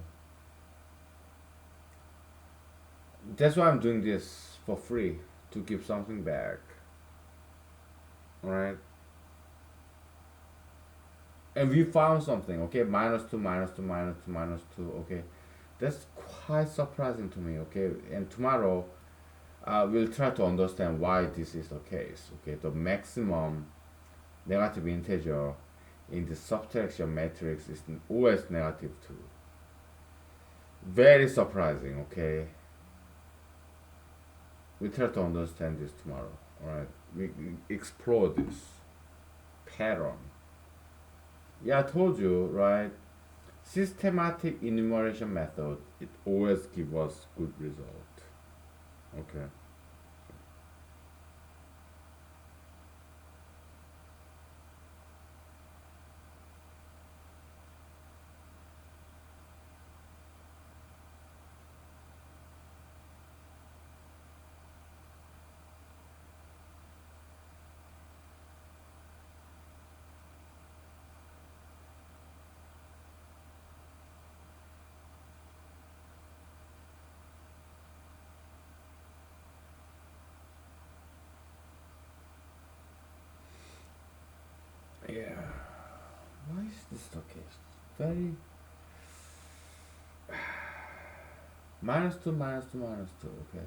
that's why I'm doing this for free to give something back. All right, and we found something. Okay, minus two, minus two, minus two, minus two. Okay, that's quite surprising to me. Okay, and tomorrow we'll try to understand why this is the case. Okay, the maximum negative integer in the subtraction matrix is always negative 2. Very surprising, okay? We try to understand this tomorrow, alright? We explore this pattern. Yeah, I told you, right? Systematic enumeration method, it always gives us good result. Okay. This is okay. Very -2, -2, -2. Okay.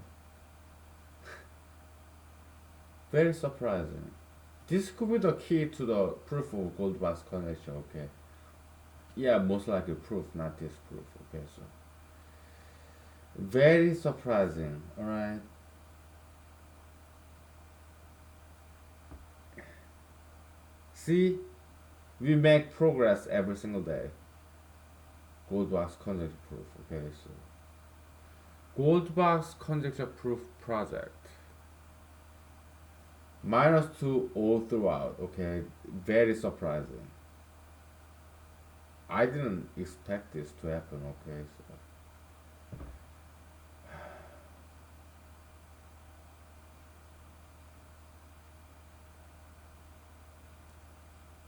Very surprising. This could be the key to the proof of Goldbach's connection. Okay. Yeah, most likely proof, not disproof. Okay, so very surprising. All right. See, we make progress every single day. Goldbach's conjecture proof. Okay, so Goldbach's conjecture proof project. -2 all throughout. Okay, very surprising. I didn't expect this to happen. Okay, so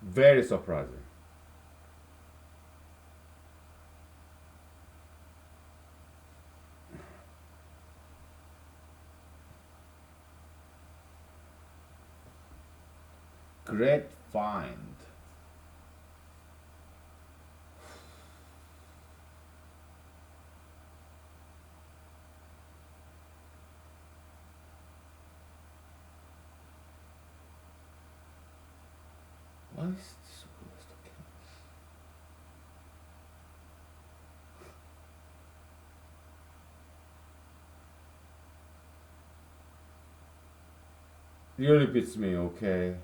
very surprising. Great find. Why is this always the case? Really beats me. Okay.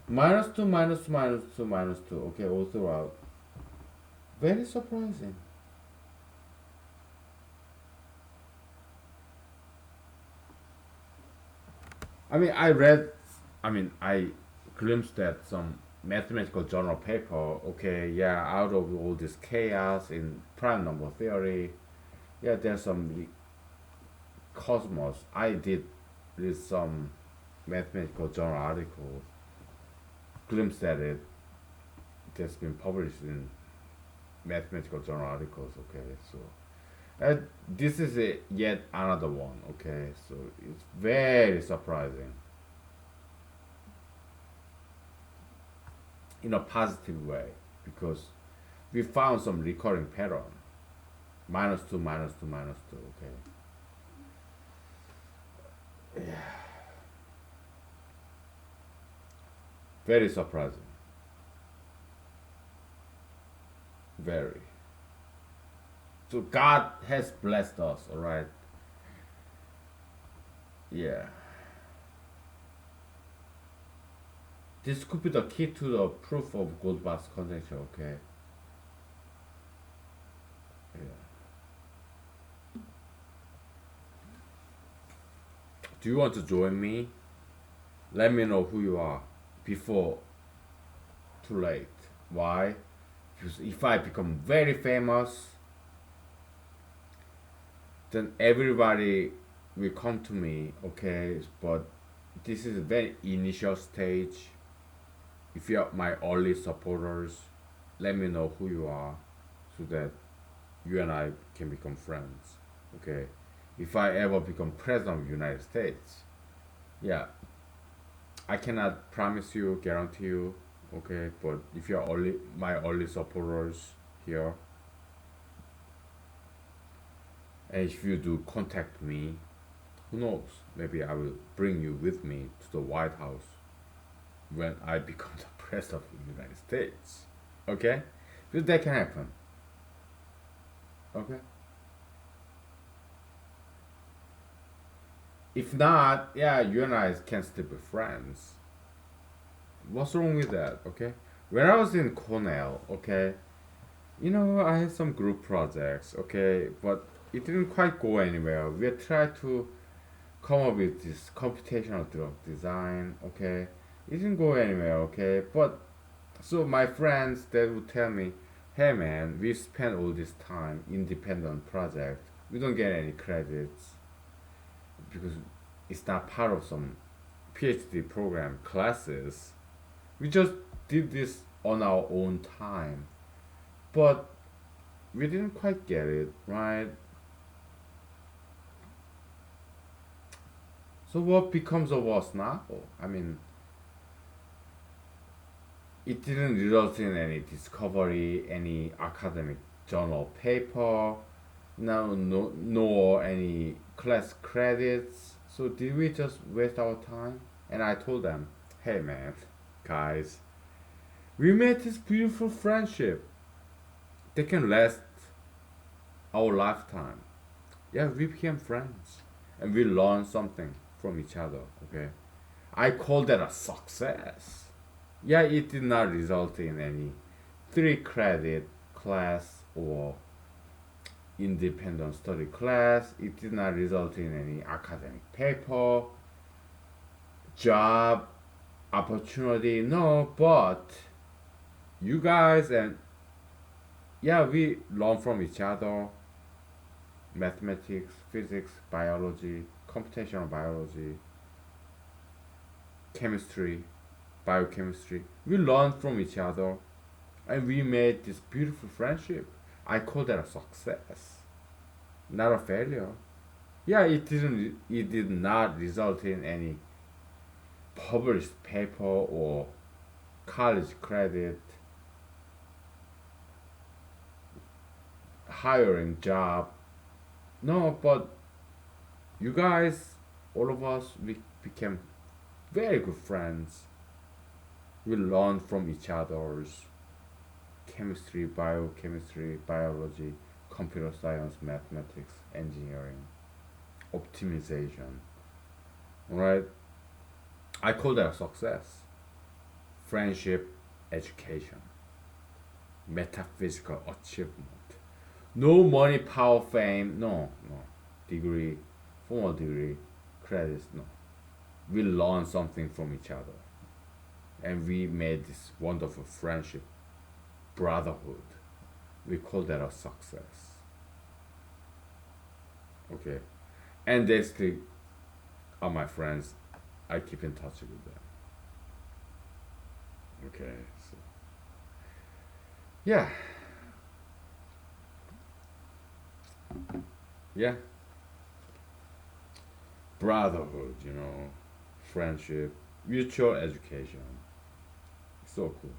-2, -2, -2, -2. Okay, all throughout. Very surprising. I mean, I glimpsed at some mathematical journal paper. Okay, yeah, out of all this chaos in prime number theory, yeah, there's some cosmos. I did read some mathematical journal article, glimpsed at it. That's been published in mathematical journal articles. Okay, so this is yet another one. Okay, so it's very surprising in a positive way because we found some recurring pattern. -2, -2, -2. Okay. Yeah. Very surprising. Very. So God has blessed us, alright? Yeah. This could be the key to the proof of Goldbach's conjecture, okay? Yeah. Do you want to join me? Let me know who you are before too late. Why? Because if I become very famous, then everybody will come to me, okay? But this is a very initial stage. If you are my early supporters, let me know who you are so that you and I can become friends, okay? If I ever become president of the United States, yeah, I cannot promise you, guarantee you, okay? But if you are only my early supporters here, and if you do contact me, who knows? Maybe I will bring you with me to the White House when I become the president of the United States. Okay? Because that can happen. Okay? If not, yeah, you and I can still be friends. What's wrong with that? Okay? When I was in Cornell, okay, I had some group projects, okay, but it didn't quite go anywhere. We tried to come up with this computational drug design, okay. It didn't go anywhere, okay. But so my friends they would tell me, hey man, we spent all this time independent project. We don't get any credits because it's not part of some PhD program classes. We just did this on our own time. But we didn't quite get it, right? So what becomes of us now? I mean, it didn't result in any discovery, any academic journal paper, nor any class credits. So did we just waste our time? And I told them, hey man, guys, we made this beautiful friendship. They can last our lifetime. Yeah, we became friends and we learned something from each other. Okay, I call that a success. Yeah, it did not result in any three credit class or independent study class. It did not result in any academic paper, job, opportunity. No, but you guys and yeah, we learn from each other mathematics, physics, biology, computational biology, chemistry, biochemistry. We learned from each other and we made this beautiful friendship. I call that a success, not a failure. Yeah, it did not result in any published paper or college credit, hiring job. No, but you guys, all of us, we became very good friends. We learned from each other's chemistry, biochemistry, biology, computer science, mathematics, engineering, optimization. Right? I call that a success. Friendship, education, metaphysical achievement. No money, power, fame. No, no. Degree, formal degree, credits. No. We learned something from each other, and we made this wonderful friendship, brotherhood. We call that a success. Okay, and they still are my friends. I keep in touch with them. Okay, so yeah, yeah, brotherhood. Friendship, mutual education. So cool.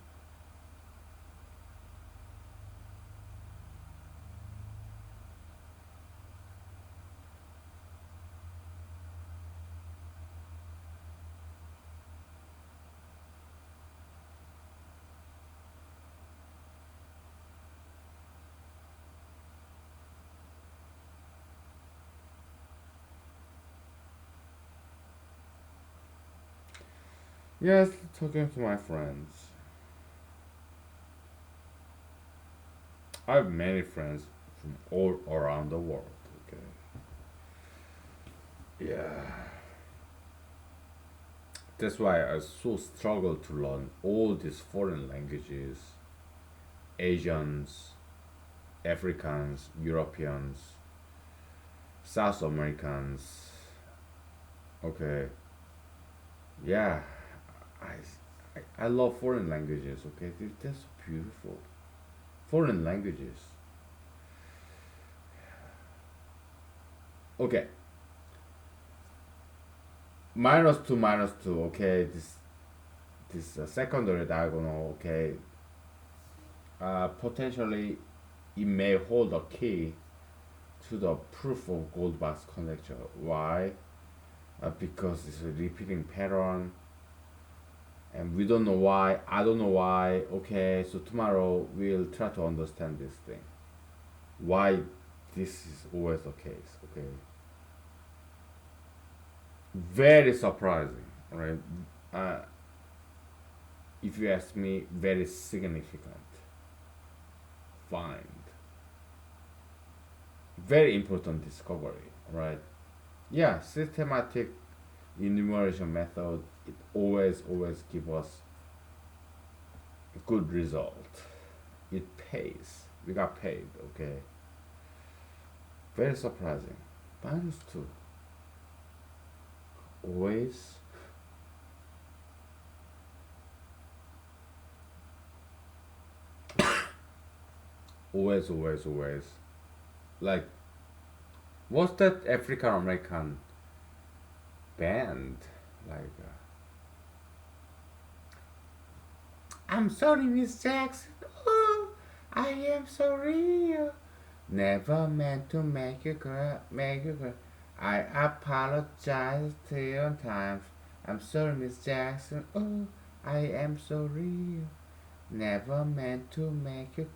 Yes, talking to my friends. I have many friends from all around the world. Okay. Yeah. That's why I so struggle to learn all these foreign languages. Asians, Africans, Europeans, South Americans. Okay. Yeah. I love foreign languages. Okay. They're so beautiful. Foreign languages. Okay. Minus two. Okay. This secondary diagonal. Okay. Potentially it may hold a key to the proof of Goldbach's conjecture. Why? Because it's a repeating pattern, and we don't know why. I don't know why. Okay, so tomorrow we'll try to understand this thing. Why this is always the case. Okay, very surprising, right? Uh, if you ask me, very significant find, very important discovery, right? Yeah, systematic enumeration method, it always give us good result. It pays. We got paid. Okay, very surprising. Minus two. Always. Always. Like, what's that African American band? Like, I'm sorry, Miss Jackson. Oh, I am so real. Never meant to make you cry, make you cry. I apologize 10 times. I'm sorry, Miss Jackson. Oh, I am so real. Never meant to make you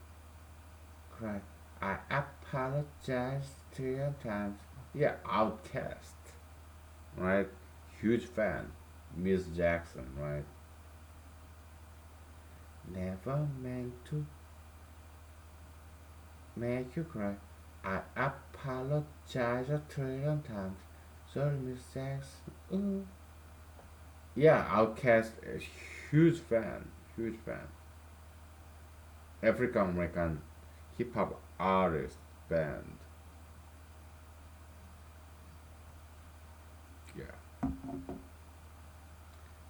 cry. I apologize 10 times. Yeah, Outcast, right? Huge fan, Miss Jackson, right? Never meant to make you cry. I apologize 10 times. Sorry, Miss Jackson. Ooh. Yeah, Outcast, a huge fan, huge fan. African American hip hop artist band. Yeah.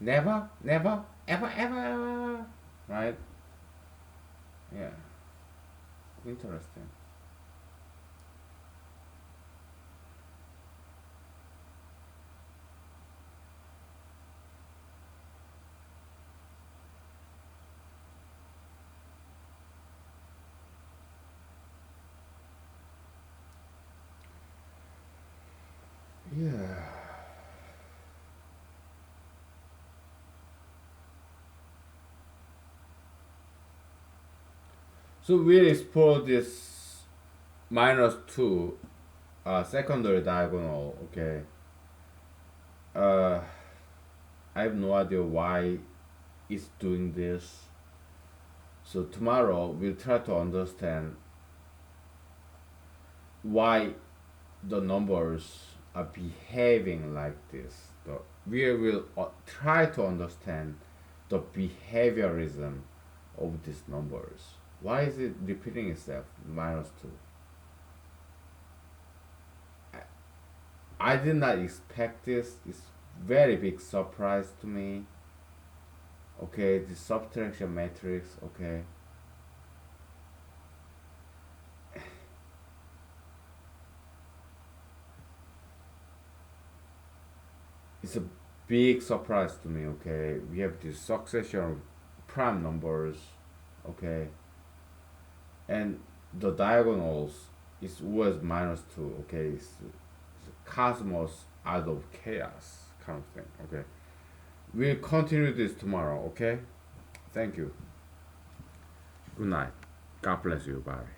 Never, never, ever, ever, ever. Right? Yeah. Interesting. Yeah. So we explore this -2 secondary diagonal. Okay. Uh, I have no idea why it's doing this. So tomorrow we'll try to understand why the numbers are behaving like this. We will try to understand the behaviorism of these numbers. Why is it repeating itself? -2. I did not expect this. It's very big surprise to me. Okay, the subtraction matrix. Okay, it's a big surprise to me. Okay, we have this succession of prime numbers. Okay, and the diagonals is always -2. Okay, it's a cosmos out of chaos kind of thing. Okay, we'll continue this tomorrow. Okay, thank you. Good night. God bless you. Bye.